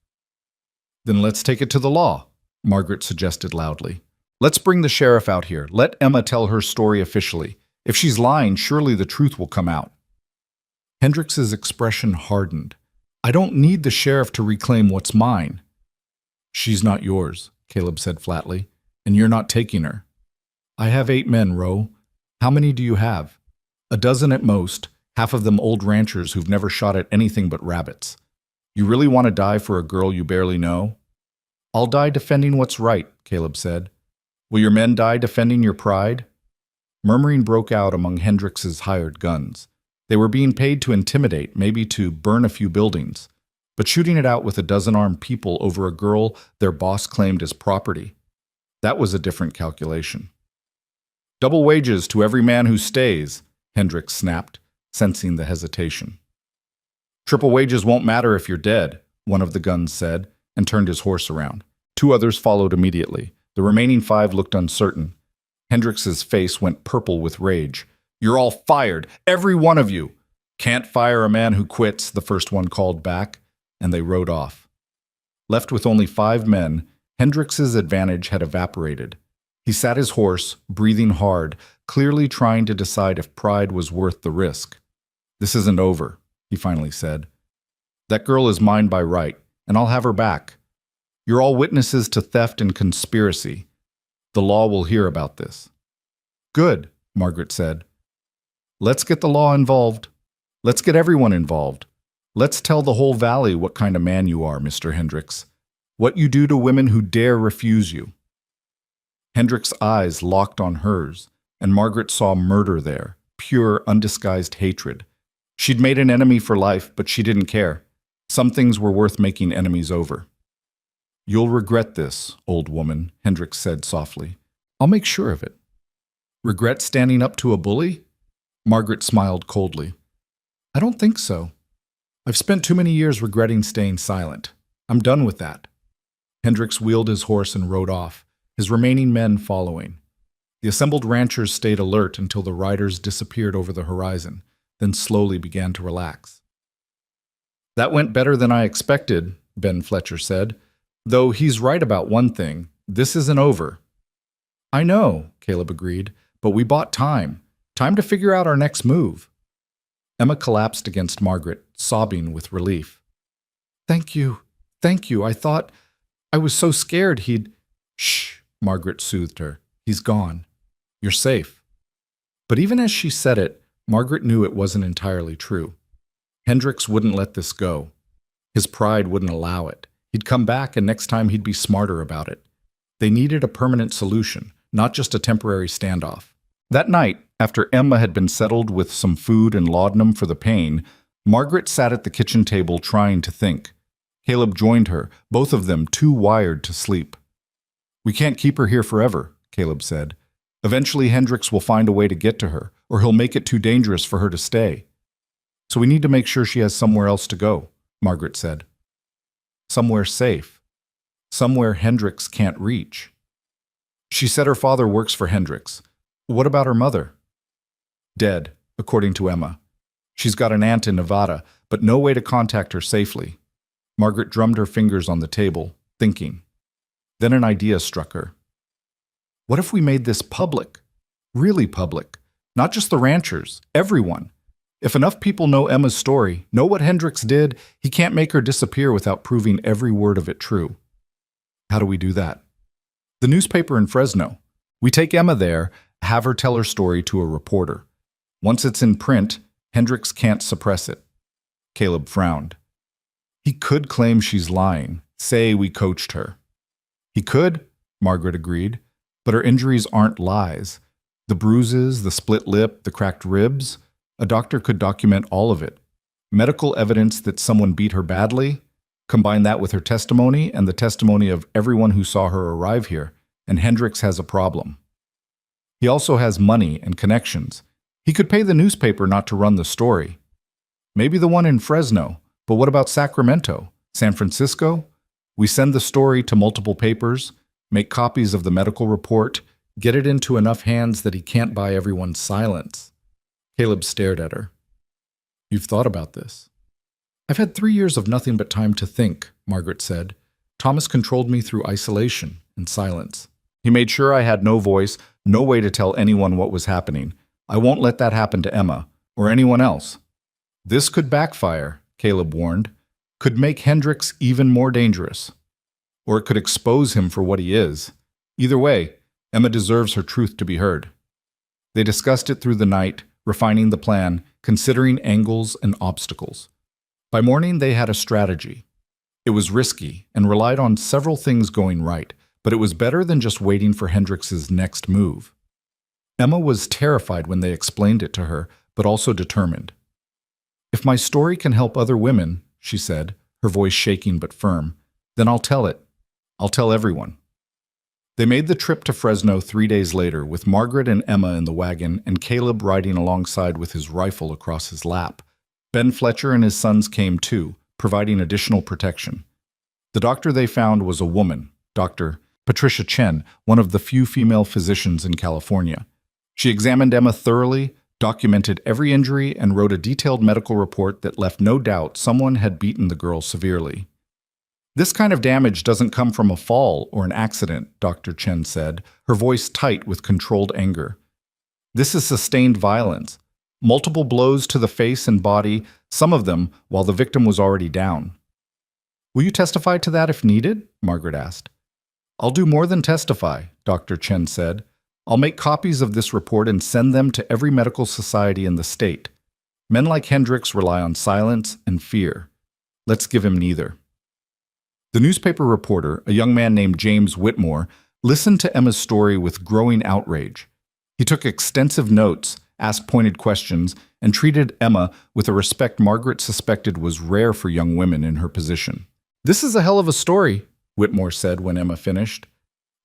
"Then let's take it to the law," Margaret suggested loudly. "Let's bring the sheriff out here. Let Emma tell her story officially. If she's lying, surely the truth will come out." Hendricks's expression hardened. "I don't need the sheriff to reclaim what's mine." "She's not yours," Caleb said flatly, "and you're not taking her." "I have 8 men, Roe. How many do you have?" "A dozen at most, half of them old ranchers who've never shot at anything but rabbits. You really want to die for a girl you barely know?" "I'll die defending what's right," Caleb said. "Will your men die defending your pride?" Murmuring broke out among Hendricks's hired guns. They were being paid to intimidate, maybe to burn a few buildings, but shooting it out with a dozen armed people over a girl their boss claimed as property. That was a different calculation. "Double wages to every man who stays," Hendricks snapped, sensing the hesitation. "Triple wages won't matter if you're dead," one of the guns said, and turned his horse around. 2 others followed immediately. The remaining 5 looked uncertain. Hendricks's face went purple with rage. "You're all fired, every one of you!" "Can't fire a man who quits," the first one called back, and they rode off. Left with only 5 men, Hendricks's advantage had evaporated. He sat his horse, breathing hard, clearly trying to decide if pride was worth the risk. "This isn't over," he finally said. "That girl is mine by right, and I'll have her back. You're all witnesses to theft and conspiracy. The law will hear about this." "Good," Margaret said. "Let's get the law involved. Let's get everyone involved. Let's tell the whole valley what kind of man you are, Mr. Hendricks. What you do to women who dare refuse you." Hendricks' eyes locked on hers, and Margaret saw murder there, pure, undisguised hatred. She'd made an enemy for life, but she didn't care. Some things were worth making enemies over. "You'll regret this, old woman," Hendricks said softly. "I'll make sure of it." "Regret standing up to a bully?" Margaret smiled coldly. "I don't think so. I've spent too many years regretting staying silent. I'm done with that." Hendricks wheeled his horse and rode off, his remaining men following. The assembled ranchers stayed alert until the riders disappeared over the horizon, then slowly began to relax. "That went better than I expected," Ben Fletcher said. "Though he's right about one thing, this isn't over." "I know," Caleb agreed, "but we bought time. Time to figure out our next move." Emma collapsed against Margaret, sobbing with relief. Thank you. I was so scared he'd—" "Shh," Margaret soothed her. "He's gone. You're safe." But even as she said it, Margaret knew it wasn't entirely true. Hendricks wouldn't let this go. His pride wouldn't allow it. He'd come back, and next time he'd be smarter about it. They needed a permanent solution, not just a temporary standoff. That night, after Emma had been settled with some food and laudanum for the pain, Margaret sat at the kitchen table trying to think. Caleb joined her, both of them too wired to sleep. "We can't keep her here forever," Caleb said. "Eventually Hendricks will find a way to get to her, or he'll make it too dangerous for her to stay. So we need to make sure she has somewhere else to go," Margaret said. "Somewhere safe. Somewhere Hendricks can't reach." She said her father works for Hendricks. What about her mother? "Dead, according to Emma. She's got an aunt in Nevada, but no way to contact her safely." Margaret drummed her fingers on the table, thinking. Then an idea struck her. What if we made this public? Really public. Not just the ranchers, everyone. If enough people know Emma's story, know what Hendricks did, he can't make her disappear without proving every word of it true. How do we do that? The newspaper in Fresno. We take Emma there, have her tell her story to a reporter. Once it's in print, Hendricks can't suppress it. Caleb frowned. He could claim she's lying, say we coached her. He could, Margaret agreed, but her injuries aren't lies. The bruises, the split lip, the cracked ribs, a doctor could document all of it. Medical evidence that someone beat her badly, combine that with her testimony and the testimony of everyone who saw her arrive here, and Hendricks has a problem. He also has money and connections. He could pay the newspaper not to run the story. Maybe the one in Fresno, but what about Sacramento, San Francisco? We send the story to multiple papers, make copies of the medical report, get it into enough hands that he can't buy everyone's silence. Caleb stared at her. You've thought about this. I've had 3 years of nothing but time to think, Margaret said. Thomas controlled me through isolation and silence. He made sure I had no voice, no way to tell anyone what was happening. I won't let that happen to Emma, or anyone else. This could backfire, Caleb warned. Could make Hendricks even more dangerous. Or it could expose him for what he is. Either way, Emma deserves her truth to be heard. They discussed it through the night, refining the plan, considering angles and obstacles. By morning, they had a strategy. It was risky and relied on several things going right, but it was better than just waiting for Hendricks's next move. Emma was terrified when they explained it to her, but also determined. If my story can help other women, she said, her voice shaking but firm, then I'll tell it. I'll tell everyone. They made the trip to Fresno 3 days later with Margaret and Emma in the wagon and Caleb riding alongside with his rifle across his lap. Ben Fletcher and his sons came too, providing additional protection. The doctor they found was a woman, Dr. Patricia Chen, one of the few female physicians in California. She examined Emma thoroughly, documented every injury, and wrote a detailed medical report that left no doubt someone had beaten the girl severely. This kind of damage doesn't come from a fall or an accident, Dr. Chen said, her voice tight with controlled anger. This is sustained violence. Multiple blows to the face and body, some of them while the victim was already down. Will you testify to that if needed? Margaret asked. I'll do more than testify, Dr. Chen said. I'll make copies of this report and send them to every medical society in the state. Men like Hendricks rely on silence and fear. Let's give him neither. The newspaper reporter, a young man named James Whitmore, listened to Emma's story with growing outrage. He took extensive notes, asked pointed questions, and treated Emma with a respect Margaret suspected was rare for young women in her position. This is a hell of a story, Whitmore said when Emma finished.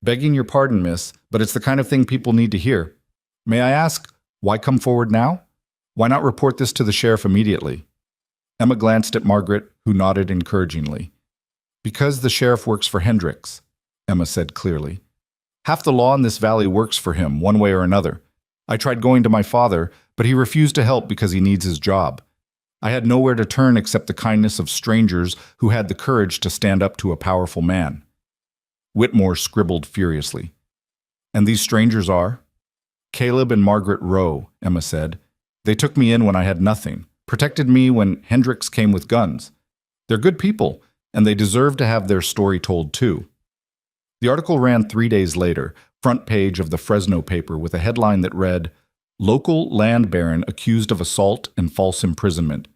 Begging your pardon, miss, but it's the kind of thing people need to hear. May I ask, why come forward now? Why not report this to the sheriff immediately? Emma glanced at Margaret, who nodded encouragingly. Because the sheriff works for Hendricks, Emma said clearly. Half the law in this valley works for him, one way or another. I tried going to my father, but he refused to help because he needs his job. I had nowhere to turn except the kindness of strangers who had the courage to stand up to a powerful man. Whitmore scribbled furiously. And these strangers are? Caleb and Margaret Rowe, Emma said. They took me in when I had nothing, protected me when Hendricks came with guns. They're good people, and they deserve to have their story told too. The article ran 3 days later, front page of the Fresno paper with a headline that read, local land baron accused of assault and false imprisonment.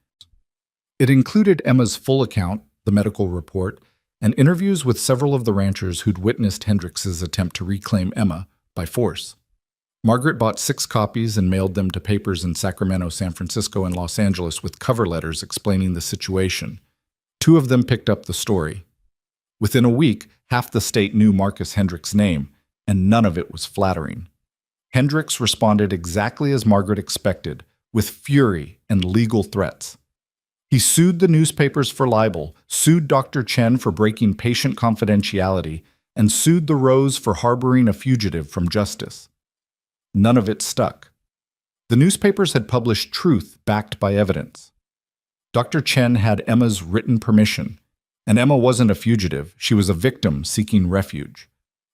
It included Emma's full account, the medical report, and interviews with several of the ranchers who'd witnessed Hendrix's attempt to reclaim Emma by force. Margaret bought 6 copies and mailed them to papers in Sacramento, San Francisco, and Los Angeles with cover letters explaining the situation. 2 of them picked up the story. Within a week, half the state knew Marcus Hendrix's name, and none of it was flattering. Hendrix responded exactly as Margaret expected, with fury and legal threats. He sued the newspapers for libel, sued Dr. Chen for breaking patient confidentiality, and sued the Rose for harboring a fugitive from justice. None of it stuck. The newspapers had published truth backed by evidence. Dr. Chen had Emma's written permission, and Emma wasn't a fugitive, she was a victim seeking refuge.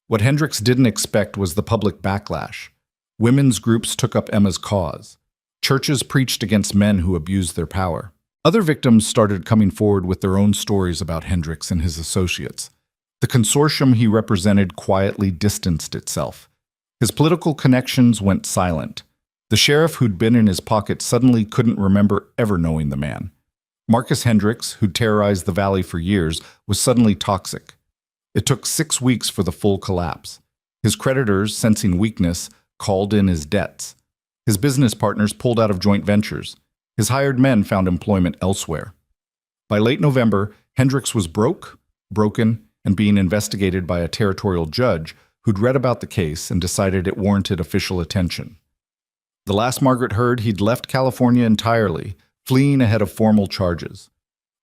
What Hendrix didn't expect was the public backlash. Women's groups took up Emma's cause. Churches preached against men who abused their power. Other victims started coming forward with their own stories about Hendrix and his associates. The consortium he represented quietly distanced itself. His political connections went silent. The sheriff who'd been in his pocket suddenly couldn't remember ever knowing the man. Marcus Hendrix, who'd terrorized the valley for years, was suddenly toxic. It took 6 weeks for the full collapse. His creditors, sensing weakness, called in his debts. His business partners pulled out of joint ventures. His hired men found employment elsewhere. By late November, Hendrix was broken, and being investigated by a territorial judge who'd read about the case and decided it warranted official attention. The last Margaret heard, he'd left California entirely, fleeing ahead of formal charges.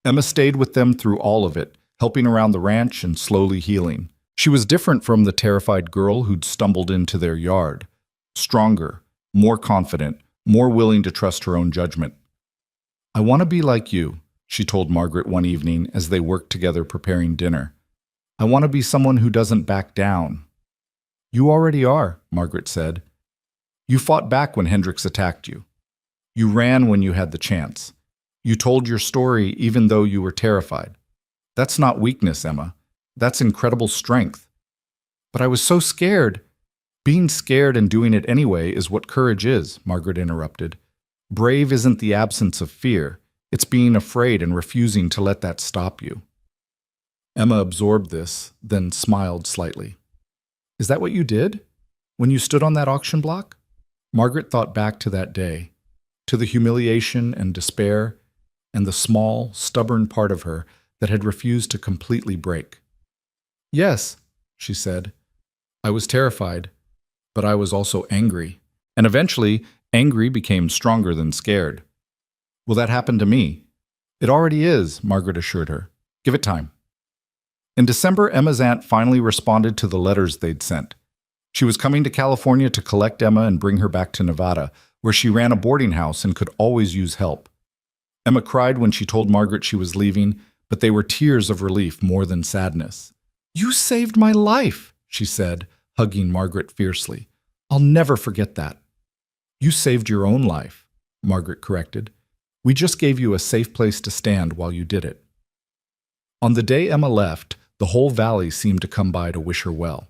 Emma stayed with them through all of it, helping around the ranch and slowly healing. She was different from the terrified girl who'd stumbled into their yard. Stronger, more confident, more willing to trust her own judgment. "I want to be like you," she told Margaret one evening as they worked together preparing dinner. "I want to be someone who doesn't back down." "You already are," Margaret said. "You fought back when Hendrix attacked you. You ran when you had the chance. You told your story even though you were terrified. That's not weakness, Emma. That's incredible strength." "But I was so scared." "Being scared and doing it anyway is what courage is," Margaret interrupted. "Brave isn't the absence of fear. It's being afraid and refusing to let that stop you." Emma absorbed this, then smiled slightly. "Is that what you did? When you stood on that auction block?" Margaret thought back to that day, to the humiliation and despair, and the small, stubborn part of her that had refused to completely break. "Yes," she said. "I was terrified, but I was also angry. And eventually, angry became stronger than scared." "Will that happen to me?" "It already is," Margaret assured her. "Give it time." In December, Emma's aunt finally responded to the letters they'd sent. She was coming to California to collect Emma and bring her back to Nevada, where she ran a boarding house and could always use help. Emma cried when she told Margaret she was leaving, but they were tears of relief more than sadness. "You saved my life," she said, hugging Margaret fiercely. "I'll never forget that." "You saved your own life," Margaret corrected. "We just gave you a safe place to stand while you did it." On the day Emma left, the whole valley seemed to come by to wish her well.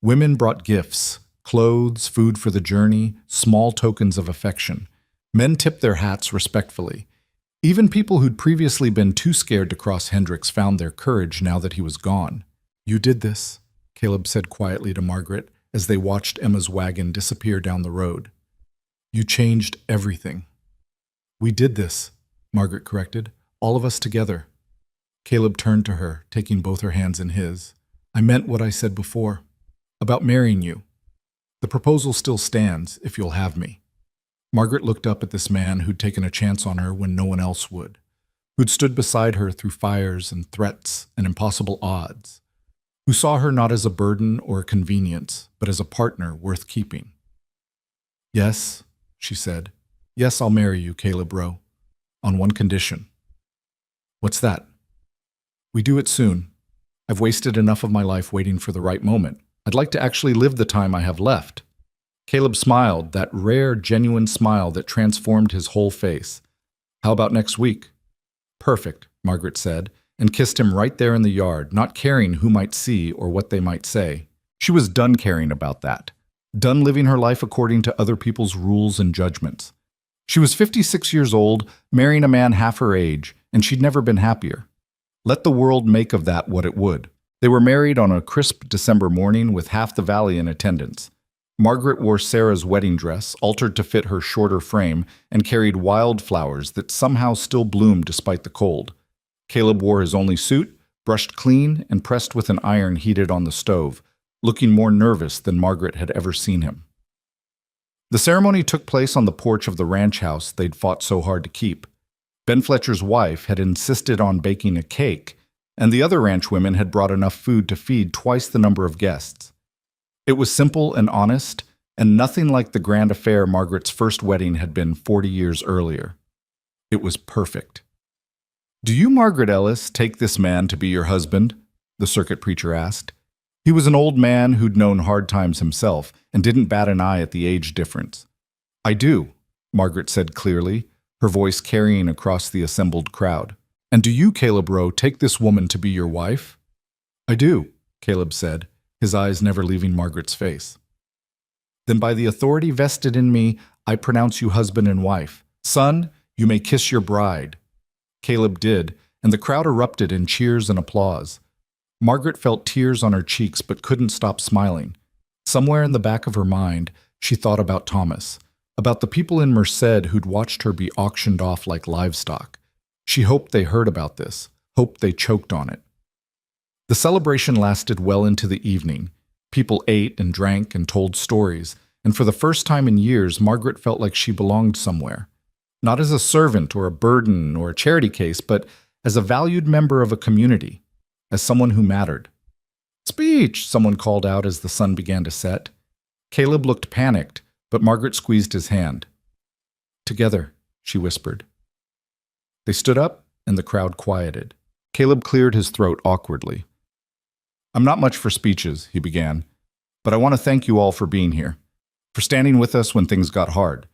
Women brought gifts, clothes, food for the journey, small tokens of affection. Men tipped their hats respectfully. Even people who'd previously been too scared to cross Hendrix found their courage now that he was gone. "You did this," Caleb said quietly to Margaret as they watched Emma's wagon disappear down the road. "You changed everything." "We did this," Margaret corrected. "All of us together." Caleb turned to her, taking both her hands in his. "I meant what I said before, about marrying you. The proposal still stands, if you'll have me." Margaret looked up at this man who'd taken a chance on her when no one else would, who'd stood beside her through fires and threats and impossible odds, who saw her not as a burden or a convenience, but as a partner worth keeping. "Yes," she said. "Yes, I'll marry you, Caleb Rowe, on one condition." "What's that?" "We do it soon. I've wasted enough of my life waiting for the right moment. I'd like to actually live the time I have left." Caleb smiled, that rare, genuine smile that transformed his whole face. "How about next week?" "Perfect," Margaret said, and kissed him right there in the yard, not caring who might see or what they might say. She was done caring about that. done living her life according to other people's rules and judgments. She was 56 years old, marrying a man half her age, and she'd never been happier. Let the world make of that what it would. They were married on a crisp December morning with half the valley in attendance. Margaret wore Sarah's wedding dress, altered to fit her shorter frame, and carried wildflowers that somehow still bloomed despite the cold. Caleb wore his only suit, brushed clean and pressed with an iron heated on the stove, looking more nervous than Margaret had ever seen him. The ceremony took place on the porch of the ranch house they'd fought so hard to keep. Ben Fletcher's wife had insisted on baking a cake, and the other ranch women had brought enough food to feed twice the number of guests. It was simple and honest, and nothing like the grand affair Margaret's first wedding had been 40 years earlier. It was perfect. "Do you, Margaret Ellis, take this man to be your husband?" the circuit preacher asked. He was an old man who'd known hard times himself and didn't bat an eye at the age difference. "I do," Margaret said clearly, her voice carrying across the assembled crowd. "And do you, Caleb Rowe, take this woman to be your wife?" "I do," Caleb said, his eyes never leaving Margaret's face. "Then by the authority vested in me, I pronounce you husband and wife. Son, you may kiss your bride." Caleb did, and the crowd erupted in cheers and applause. Margaret felt tears on her cheeks but couldn't stop smiling. Somewhere in the back of her mind, she thought about Thomas, about the people in Merced who'd watched her be auctioned off like livestock. She hoped they heard about this, hoped they choked on it. The celebration lasted well into the evening. People ate and drank and told stories, and for the first time in years, Margaret felt like she belonged somewhere. Not as a servant or a burden or a charity case, but as a valued member of a community, as someone who mattered. "Speech!" someone called out as the sun began to set. Caleb looked panicked, but Margaret squeezed his hand. "Together," she whispered. They stood up, and the crowd quieted. Caleb cleared his throat awkwardly. "I'm not much for speeches," he began, "but I want to thank you all for being here, for standing with us when things got hard,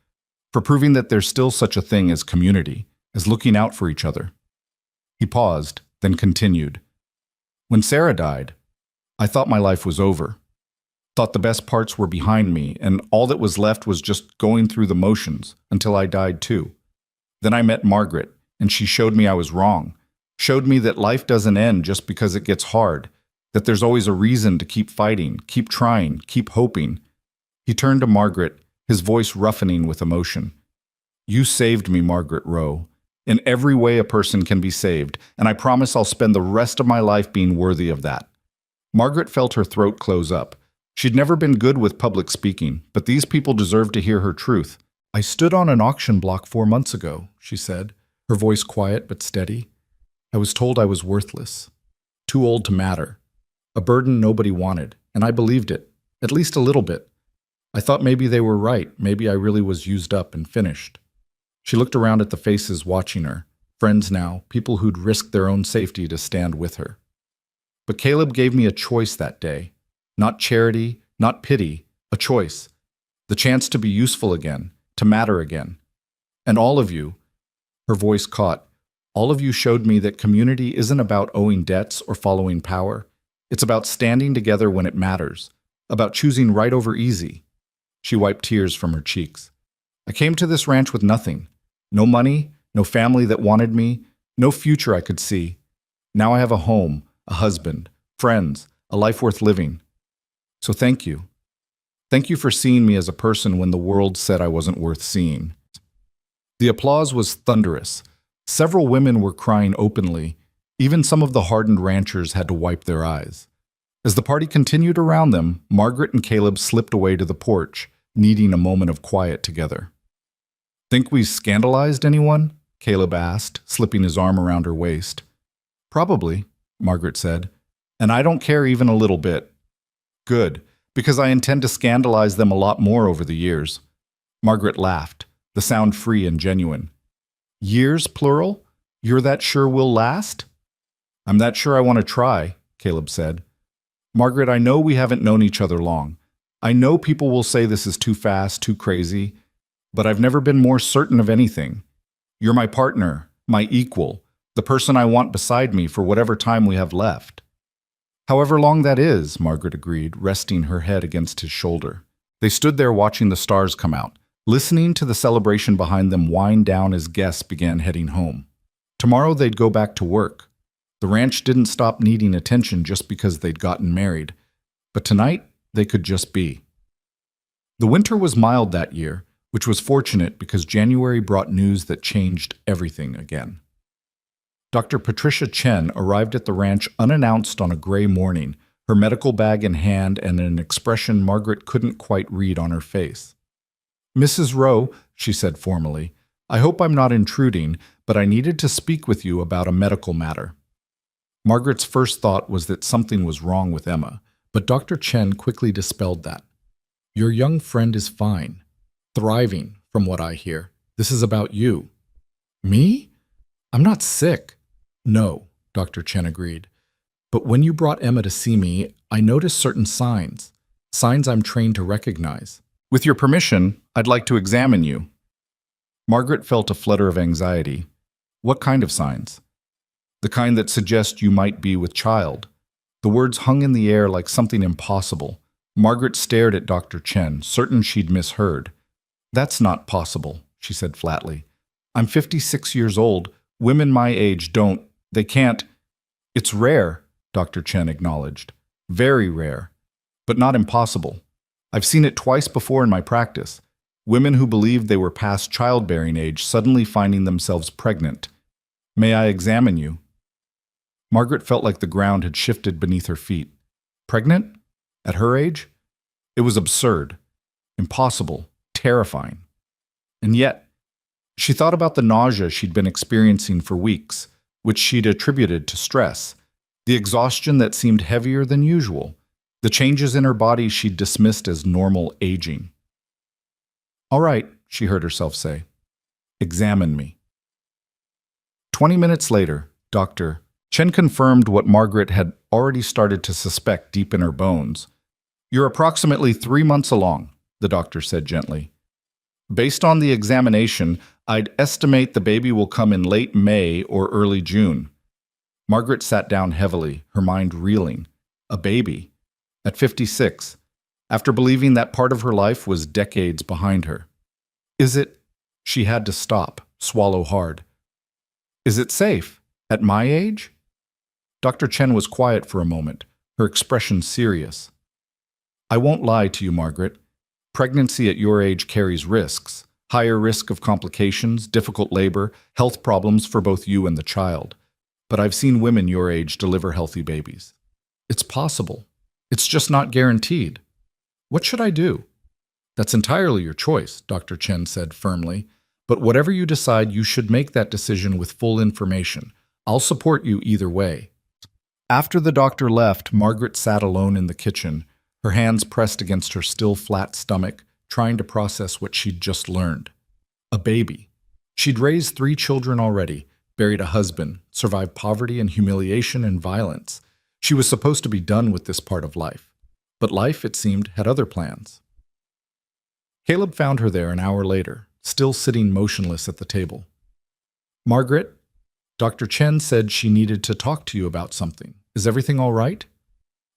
for proving that there's still such a thing as community, as looking out for each other." He paused, then continued. "When Sarah died, I thought my life was over, thought the best parts were behind me, and all that was left was just going through the motions until I died too. Then I met Margaret, and she showed me I was wrong, showed me that life doesn't end just because it gets hard, that there's always a reason to keep fighting, keep trying, keep hoping." He turned to Margaret, his voice roughening with emotion. "You saved me, Margaret Rowe. In every way a person can be saved, and I promise I'll spend the rest of my life being worthy of that." Margaret felt her throat close up. She'd never been good with public speaking, but these people deserved to hear her truth. "I stood on an auction block 4 months ago," she said, her voice quiet but steady. "I was told I was worthless, too old to matter, a burden nobody wanted, and I believed it, at least a little bit. I thought maybe they were right, maybe I really was used up and finished." She looked around at the faces watching her, friends now, people who'd risked their own safety to stand with her. "But Caleb gave me a choice that day. Not charity, not pity, a choice. The chance to be useful again, to matter again. And all of you," her voice caught, "all of you showed me that community isn't about owing debts or following power. It's about standing together when it matters, about choosing right over easy." She wiped tears from her cheeks. "I came to this ranch with nothing. No money, no family that wanted me, no future I could see. Now I have a home, a husband, friends, a life worth living. So thank you. Thank you for seeing me as a person when the world said I wasn't worth seeing." The applause was thunderous. Several women were crying openly. Even some of the hardened ranchers had to wipe their eyes. As the party continued around them, Margaret and Caleb slipped away to the porch, needing a moment of quiet together. "Think we scandalized anyone?" Caleb asked, slipping his arm around her waist. "Probably," Margaret said, "and I don't care even a little bit." "Good, because I intend to scandalize them a lot more over the years." Margaret laughed, the sound free and genuine. "Years, plural? You're that sure we'll last?" "I'm that sure I want to try," Caleb said. "Margaret, I know we haven't known each other long. I know people will say this is too fast, too crazy, but I've never been more certain of anything. You're my partner, my equal, the person I want beside me for whatever time we have left." "However long that is," Margaret agreed, resting her head against his shoulder. They stood there watching the stars come out, listening to the celebration behind them wind down as guests began heading home. Tomorrow they'd go back to work. The ranch didn't stop needing attention just because they'd gotten married, but tonight they could just be. The winter was mild that year, which was fortunate because January brought news that changed everything again. Dr. Patricia Chen arrived at the ranch unannounced on a gray morning, her medical bag in hand and an expression Margaret couldn't quite read on her face. "Mrs. Rowe," she said formally, "I hope I'm not intruding, but I needed to speak with you about a medical matter." Margaret's first thought was that something was wrong with Emma, but Dr. Chen quickly dispelled that. "Your young friend is fine. Thriving, from what I hear. This is about you." "Me? I'm not sick." "No," Dr. Chen agreed. "But when you brought Emma to see me, I noticed certain signs I'm trained to recognize. With your permission, I'd like to examine you." Margaret felt a flutter of anxiety. "What kind of signs?" "The kind that suggest you might be with child." The words hung in the air like something impossible. Margaret stared at Dr. Chen, certain she'd misheard. "That's not possible," she said flatly. "I'm 56 years old. Women my age they can't." "It's rare," Dr. Chen acknowledged. "Very rare, but not impossible. I've seen it twice before in my practice. Women who believed they were past childbearing age suddenly finding themselves pregnant. May I examine you?" Margaret felt like the ground had shifted beneath her feet. Pregnant? At her age? It was absurd, impossible, terrifying. And yet, she thought about the nausea she'd been experiencing for weeks, which she'd attributed to stress, the exhaustion that seemed heavier than usual, the changes in her body she'd dismissed as normal aging. "All right," she heard herself say. "Examine me." 20 minutes later, Dr. Chen confirmed what Margaret had already started to suspect deep in her bones. "You're approximately 3 months along," the doctor said gently. "Based on the examination, I'd estimate the baby will come in late May or early June." Margaret sat down heavily, her mind reeling. A baby. At 56, after believing that part of her life was decades behind her. "Is it—" She had to stop, swallow hard. "Is it safe? At my age?" Dr. Chen was quiet for a moment, her expression serious. "I won't lie to you, Margaret. Pregnancy at your age carries risks. Higher risk of complications, difficult labor, health problems for both you and the child. But I've seen women your age deliver healthy babies. It's possible. It's just not guaranteed. What should I do?" "That's entirely your choice," Dr. Chen said firmly. "But whatever you decide, you should make that decision with full information. I'll support you either way." After the doctor left, Margaret sat alone in the kitchen, her hands pressed against her still flat stomach, trying to process what she'd just learned. A baby. She'd raised 3 children already, buried a husband, survived poverty and humiliation and violence. She was supposed to be done with this part of life. But life, it seemed, had other plans. Caleb found her there an hour later, still sitting motionless at the table. "Margaret, Dr. Chen said she needed to talk to you about something. Is everything all right?"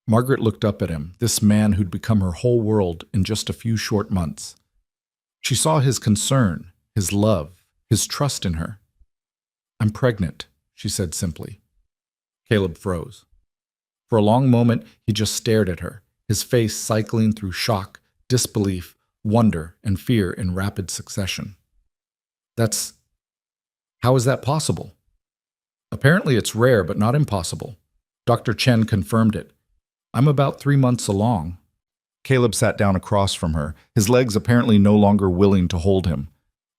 Margaret looked up at him, this man who'd become her whole world in just a few short months. She saw his concern, his love, his trust in her. "I'm pregnant," she said simply. Caleb froze. For a long moment, he just stared at her, his face cycling through shock, disbelief, wonder, and fear in rapid succession. How is that possible?" "Apparently it's rare, but not impossible." Dr. Chen confirmed it. "I'm about 3 months along." Caleb sat down across from her, his legs apparently no longer willing to hold him.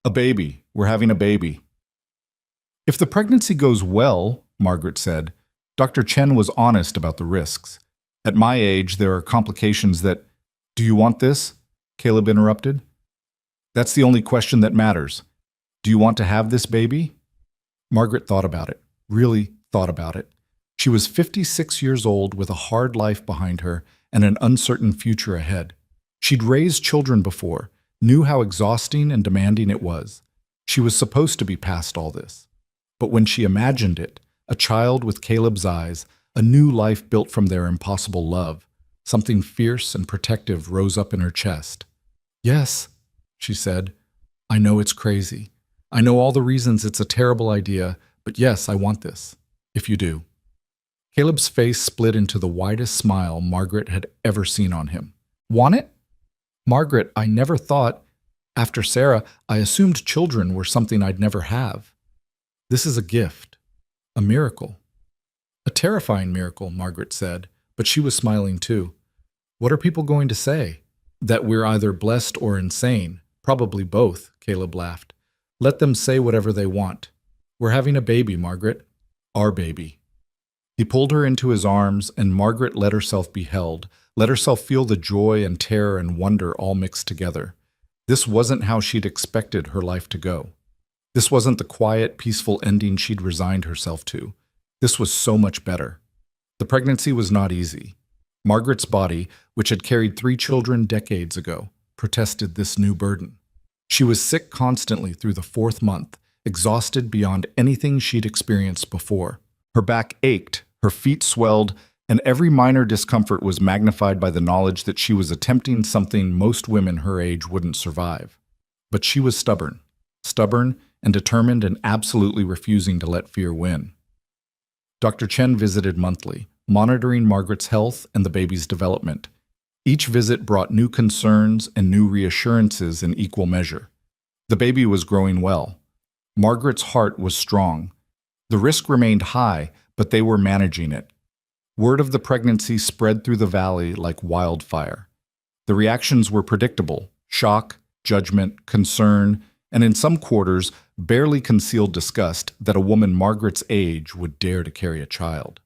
"A baby. We're having a baby." "If the pregnancy goes well," Margaret said, Dr. Chen was honest about the risks. "At my age, there are complications that—" "Do you want this?" Caleb interrupted. "That's the only question that matters. Do you want to have this baby?" Margaret thought about it, really thought about it. She was 56 years old with a hard life behind her and an uncertain future ahead. She'd raised children before, knew how exhausting and demanding it was. She was supposed to be past all this. But when she imagined it, a child with Caleb's eyes, a new life built from their impossible love, something fierce and protective rose up in her chest. Yes, she said. I know it's crazy. I know all the reasons it's a terrible idea, but yes, I want this. If you do. Caleb's face split into the widest smile Margaret had ever seen on him. Want it? Margaret, I never thought. After Sarah, I assumed children were something I'd never have. This is a gift. A miracle. A terrifying miracle, Margaret said, but she was smiling too. What are people going to say? That we're either blessed or insane. Probably both, Caleb laughed. Let them say whatever they want. We're having a baby, Margaret. Our baby. He pulled her into his arms, and Margaret let herself be held, let herself feel the joy and terror and wonder all mixed together. This wasn't how she'd expected her life to go. This wasn't the quiet, peaceful ending she'd resigned herself to. This was so much better. The pregnancy was not easy. Margaret's body, which had carried 3 children decades ago, protested this new burden. She was sick constantly through the 4th month, exhausted beyond anything she'd experienced before. Her back ached, her feet swelled, and every minor discomfort was magnified by the knowledge that she was attempting something most women her age wouldn't survive. But she was stubborn and determined and absolutely refusing to let fear win. Dr. Chen visited monthly, monitoring Margaret's health and the baby's development. Each visit brought new concerns and new reassurances in equal measure. The baby was growing well. Margaret's heart was strong. The risk remained high, but they were managing it. Word of the pregnancy spread through the valley like wildfire. The reactions were predictable: shock, judgment, concern, and in some quarters, barely concealed disgust that a woman Margaret's age would dare to carry a child.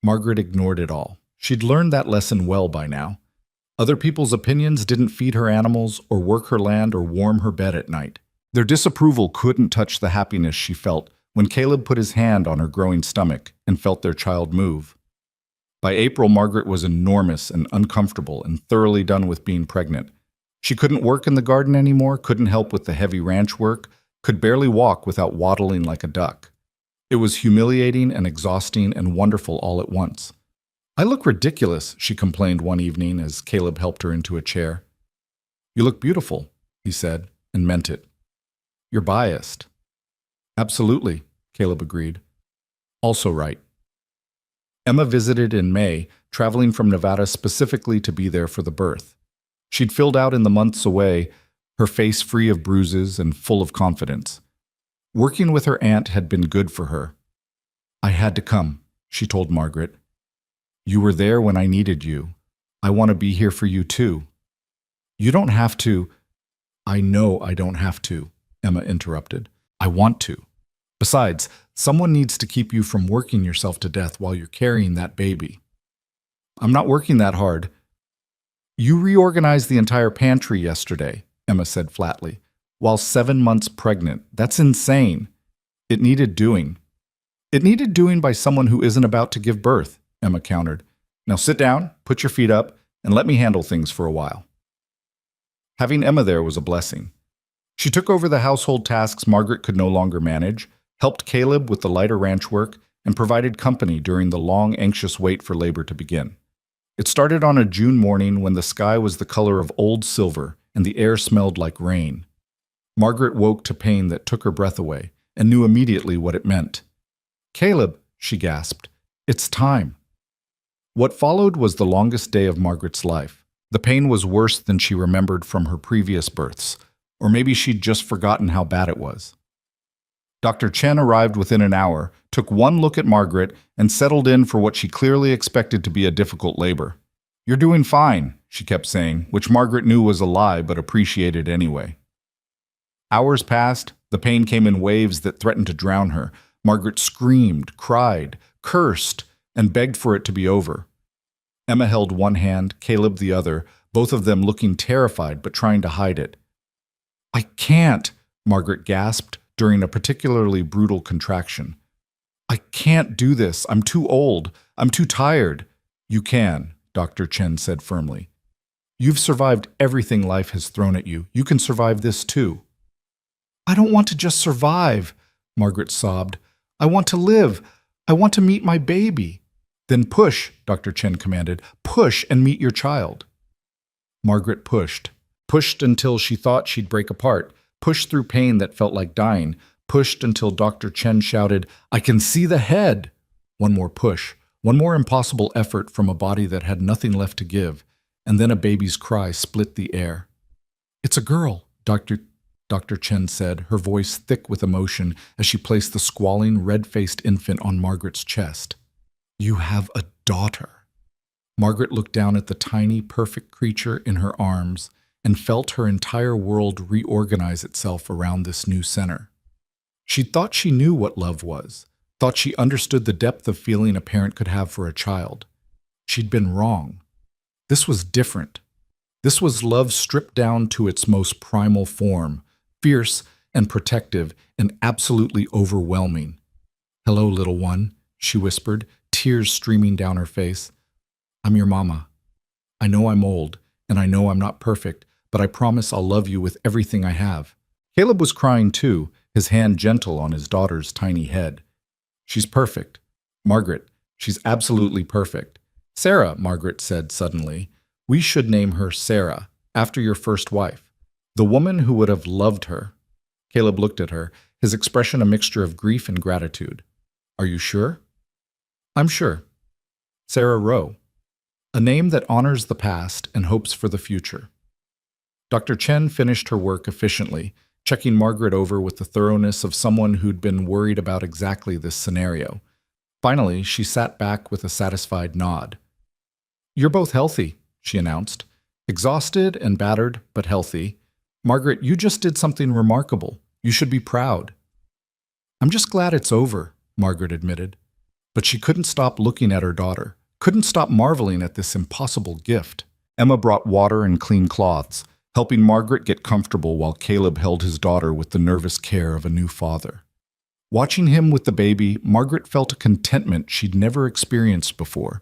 Margaret ignored it all. She'd learned that lesson well by now. Other people's opinions didn't feed her animals or work her land or warm her bed at night. Their disapproval couldn't touch the happiness she felt when Caleb put his hand on her growing stomach and felt their child move. By April, Margaret was enormous and uncomfortable and thoroughly done with being pregnant. She couldn't work in the garden anymore, couldn't help with the heavy ranch work, could barely walk without waddling like a duck. It was humiliating and exhausting and wonderful all at once. I look ridiculous, she complained one evening as Caleb helped her into a chair. You look beautiful, he said, and meant it. You're biased. Absolutely, Caleb agreed. Also right. Emma visited in May, traveling from Nevada specifically to be there for the birth. She'd filled out in the months away, her face free of bruises and full of confidence. Working with her aunt had been good for her. I had to come, she told Margaret. You were there when I needed you. I want to be here for you too. You don't have to. I know I don't have to, Emma interrupted. I want to. Besides, someone needs to keep you from working yourself to death while you're carrying that baby. I'm not working that hard. You reorganized the entire pantry yesterday, Emma said flatly, while 7 months pregnant. That's insane. It needed doing. It needed doing by someone who isn't about to give birth, Emma countered. Now sit down, put your feet up, and let me handle things for a while. Having Emma there was a blessing. She took over the household tasks Margaret could no longer manage, helped Caleb with the lighter ranch work, and provided company during the long, anxious wait for labor to begin. It started on a June morning when the sky was the color of old silver and the air smelled like rain. Margaret woke to pain that took her breath away and knew immediately what it meant. Caleb, she gasped, it's time. What followed was the longest day of Margaret's life. The pain was worse than she remembered from her previous births, or maybe she'd just forgotten how bad it was. Dr. Chen arrived within an hour, took one look at Margaret, and settled in for what she clearly expected to be a difficult labor. You're doing fine, she kept saying, which Margaret knew was a lie but appreciated anyway. Hours passed, the pain came in waves that threatened to drown her. Margaret screamed, cried, cursed, and begged for it to be over. Emma held one hand, Caleb the other, both of them looking terrified but trying to hide it. I can't, Margaret gasped during a particularly brutal contraction. I can't do this. I'm too old. I'm too tired. You can, Dr. Chen said firmly. You've survived everything life has thrown at you. You can survive this too. I don't want to just survive, Margaret sobbed. I want to live. I want to meet my baby. Then push, Dr. Chen commanded. Push and meet your child. Margaret pushed. pushed until she thought she'd break apart, pushed through pain that felt like dying, pushed until Dr. Chen shouted, "I can see the head!" One more push, one more impossible effort from a body that had nothing left to give, and then a baby's cry split the air. "It's a girl," Dr. Chen said, her voice thick with emotion as she placed the squalling, red-faced infant on Margaret's chest. "You have a daughter." Margaret looked down at the tiny, perfect creature in her arms and felt her entire world reorganize itself around this new center. She thought she knew what love was, thought she understood the depth of feeling a parent could have for a child. She'd been wrong. This was different. This was love stripped down to its most primal form, fierce and protective and absolutely overwhelming. "Hello, little one," she whispered, tears streaming down her face. "I'm your mama. I know I'm old, and I know I'm not perfect, but I promise I'll love you with everything I have." Caleb was crying too, his hand gentle on his daughter's tiny head. "She's perfect. Margaret, she's absolutely perfect. Sarah," Margaret said suddenly, "we should name her Sarah, after your first wife, the woman who would have loved her." Caleb looked at her, his expression a mixture of grief and gratitude. "Are you sure?" "I'm sure. Sarah Rowe. A name that honors the past and hopes for the future." Dr. Chen finished her work efficiently, checking Margaret over with the thoroughness of someone who'd been worried about exactly this scenario. Finally, she sat back with a satisfied nod. "You're both healthy," she announced. "Exhausted and battered, but healthy. Margaret, you just did something remarkable. You should be proud." "I'm just glad it's over," Margaret admitted. But she couldn't stop looking at her daughter, couldn't stop marveling at this impossible gift. Emma brought water and clean cloths, helping Margaret get comfortable while Caleb held his daughter with the nervous care of a new father. Watching him with the baby, Margaret felt a contentment she'd never experienced before.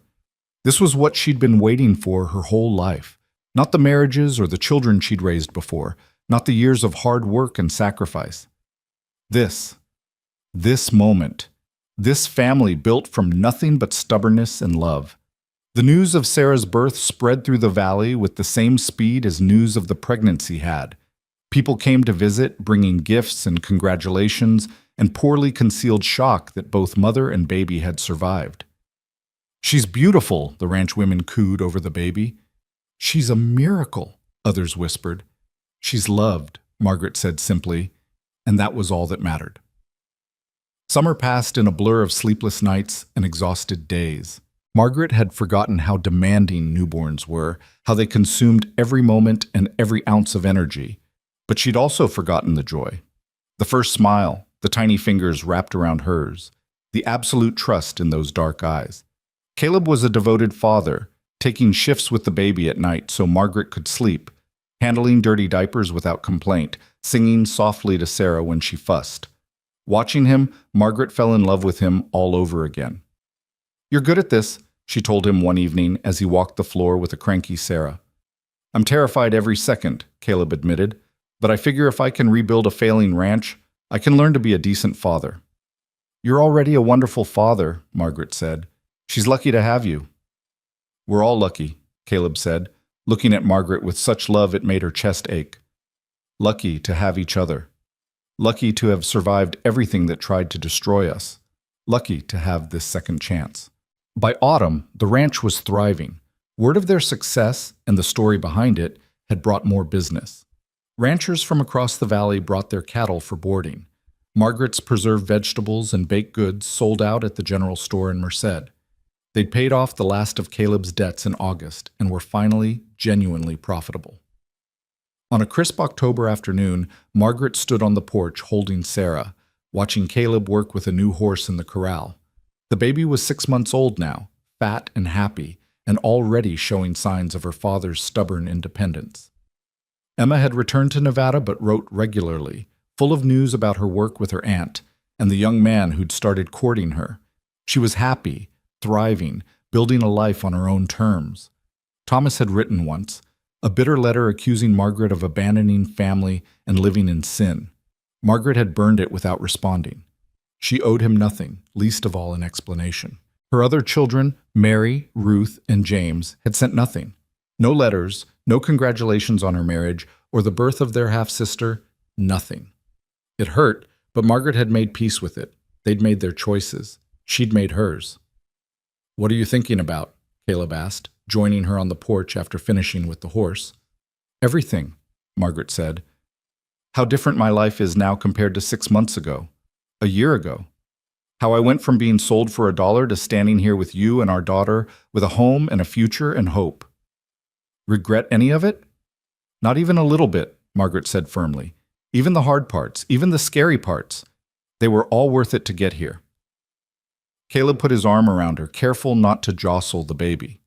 This was what she'd been waiting for her whole life. Not the marriages or the children she'd raised before, not the years of hard work and sacrifice. This moment, this family built from nothing but stubbornness and love. The news of Sarah's birth spread through the valley with the same speed as news of the pregnancy had. People came to visit, bringing gifts and congratulations and poorly concealed shock that both mother and baby had survived. "She's beautiful," the ranch women cooed over the baby. "She's a miracle," others whispered. "She's loved," Margaret said simply, and that was all that mattered. Summer passed in a blur of sleepless nights and exhausted days. Margaret had forgotten how demanding newborns were, how they consumed every moment and every ounce of energy. But she'd also forgotten the joy. The first smile, the tiny fingers wrapped around hers, the absolute trust in those dark eyes. Caleb was a devoted father, taking shifts with the baby at night so Margaret could sleep, handling dirty diapers without complaint, singing softly to Sarah when she fussed. Watching him, Margaret fell in love with him all over again. "You're good at this," she told him one evening as he walked the floor with a cranky Sarah. "I'm terrified every second," Caleb admitted, "but I figure if I can rebuild a failing ranch, I can learn to be a decent father." "You're already a wonderful father," Margaret said. "She's lucky to have you." "We're all lucky," Caleb said, looking at Margaret with such love it made her chest ache. "Lucky to have each other. Lucky to have survived everything that tried to destroy us. Lucky to have this second chance." By autumn, the ranch was thriving. Word of their success and the story behind it had brought more business. Ranchers from across the valley brought their cattle for boarding. Margaret's preserved vegetables and baked goods sold out at the general store in Merced. They'd paid off the last of Caleb's debts in August and were finally genuinely profitable. On a crisp October afternoon, Margaret stood on the porch holding Sarah, watching Caleb work with a new horse in the corral. The baby was 6 months old now, fat and happy, and already showing signs of her father's stubborn independence. Emma had returned to Nevada but wrote regularly, full of news about her work with her aunt and the young man who'd started courting her. She was happy, thriving, building a life on her own terms. Thomas had written once, a bitter letter accusing Margaret of abandoning family and living in sin. Margaret had burned it without responding. She owed him nothing, least of all an explanation. Her other children, Mary, Ruth, and James, had sent nothing. No letters, no congratulations on her marriage, or the birth of their half-sister, nothing. It hurt, but Margaret had made peace with it. They'd made their choices. She'd made hers. "What are you thinking about?" Caleb asked, joining her on the porch after finishing with the horse. "Everything," Margaret said. "How different my life is now compared to 6 months ago, a year ago. How I went from being sold for $1 to standing here with you and our daughter with a home and a future and hope." "Regret any of it?" "Not even a little bit," Margaret said firmly. "Even the hard parts, even the scary parts. They were all worth it to get here." Caleb put his arm around her, careful not to jostle the baby.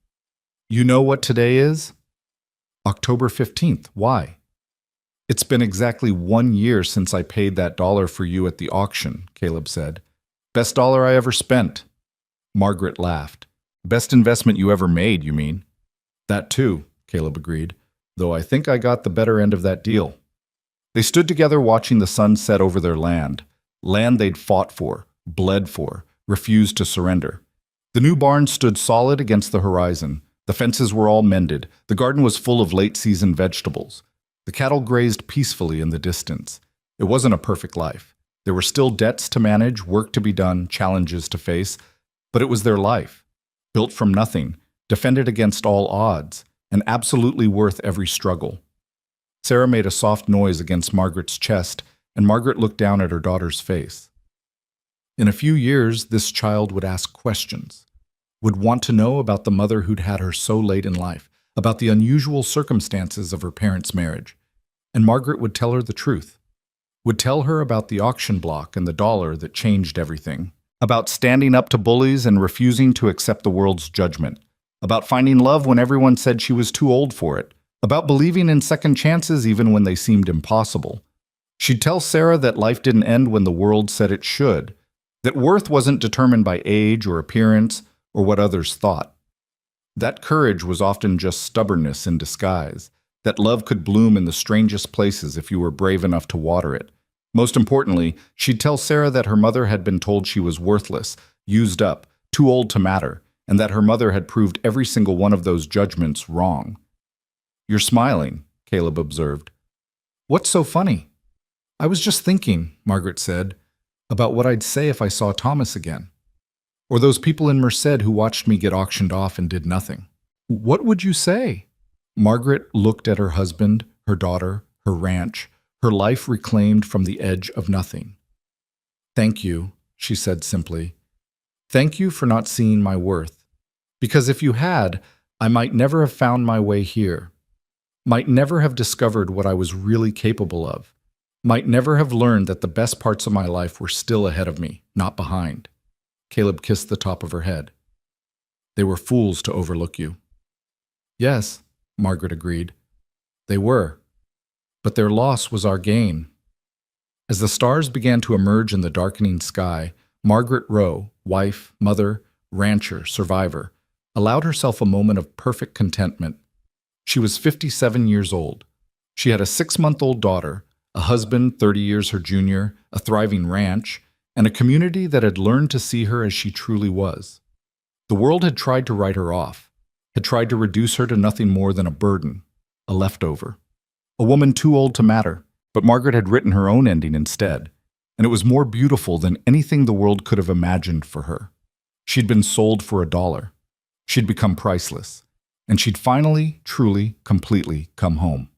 "You know what today is?" "October 15th. Why?" "It's been exactly 1 year since I paid that $1 for you at the auction," Caleb said. "Best dollar I ever spent." Margaret laughed. "Best investment you ever made, you mean?" "That too," Caleb agreed, "though I think I got the better end of that deal." They stood together watching the sun set over their land they'd fought for, bled for, refused to surrender. The new barn stood solid against the horizon. The fences were all mended. The garden was full of late-season vegetables. The cattle grazed peacefully in the distance. It wasn't a perfect life. There were still debts to manage, work to be done, challenges to face, but it was their life, built from nothing, defended against all odds, and absolutely worth every struggle. Sarah made a soft noise against Margaret's chest, and Margaret looked down at her daughter's face. In a few years, this child would ask questions, would want to know about the mother who'd had her so late in life, about the unusual circumstances of her parents' marriage, and Margaret would tell her the truth, would tell her about the auction block and the $1 that changed everything, about standing up to bullies and refusing to accept the world's judgment, about finding love when everyone said she was too old for it, about believing in second chances even when they seemed impossible. She'd tell Sarah that life didn't end when the world said it should, that worth wasn't determined by age or appearance or what others thought. That courage was often just stubbornness in disguise, that love could bloom in the strangest places if you were brave enough to water it. Most importantly, she'd tell Sarah that her mother had been told she was worthless, used up, too old to matter, and that her mother had proved every single one of those judgments wrong. "You're smiling," Caleb observed. "What's so funny?" "I was just thinking," Margaret said, "about what I'd say if I saw Thomas again. Or those people in Merced who watched me get auctioned off and did nothing." "What would you say?" Margaret looked at her husband, her daughter, her ranch, her life reclaimed from the edge of nothing. "Thank you," she said simply. "Thank you for not seeing my worth. Because if you had, I might never have found my way here. Might never have discovered what I was really capable of. Might never have learned that the best parts of my life were still ahead of me, not behind." Caleb kissed the top of her head. "They were fools to overlook you." "Yes," Margaret agreed. "They were. But their loss was our gain." As the stars began to emerge in the darkening sky, Margaret Rowe, wife, mother, rancher, survivor, allowed herself a moment of perfect contentment. She was 57 years old. She had a 6-month-old daughter, a husband 30 years her junior, a thriving ranch, and a community that had learned to see her as she truly was. The world had tried to write her off, had tried to reduce her to nothing more than a burden, a leftover, a woman too old to matter, but Margaret had written her own ending instead, and it was more beautiful than anything the world could have imagined for her. She'd been sold for $1. She'd become priceless, and she'd finally, truly, completely come home.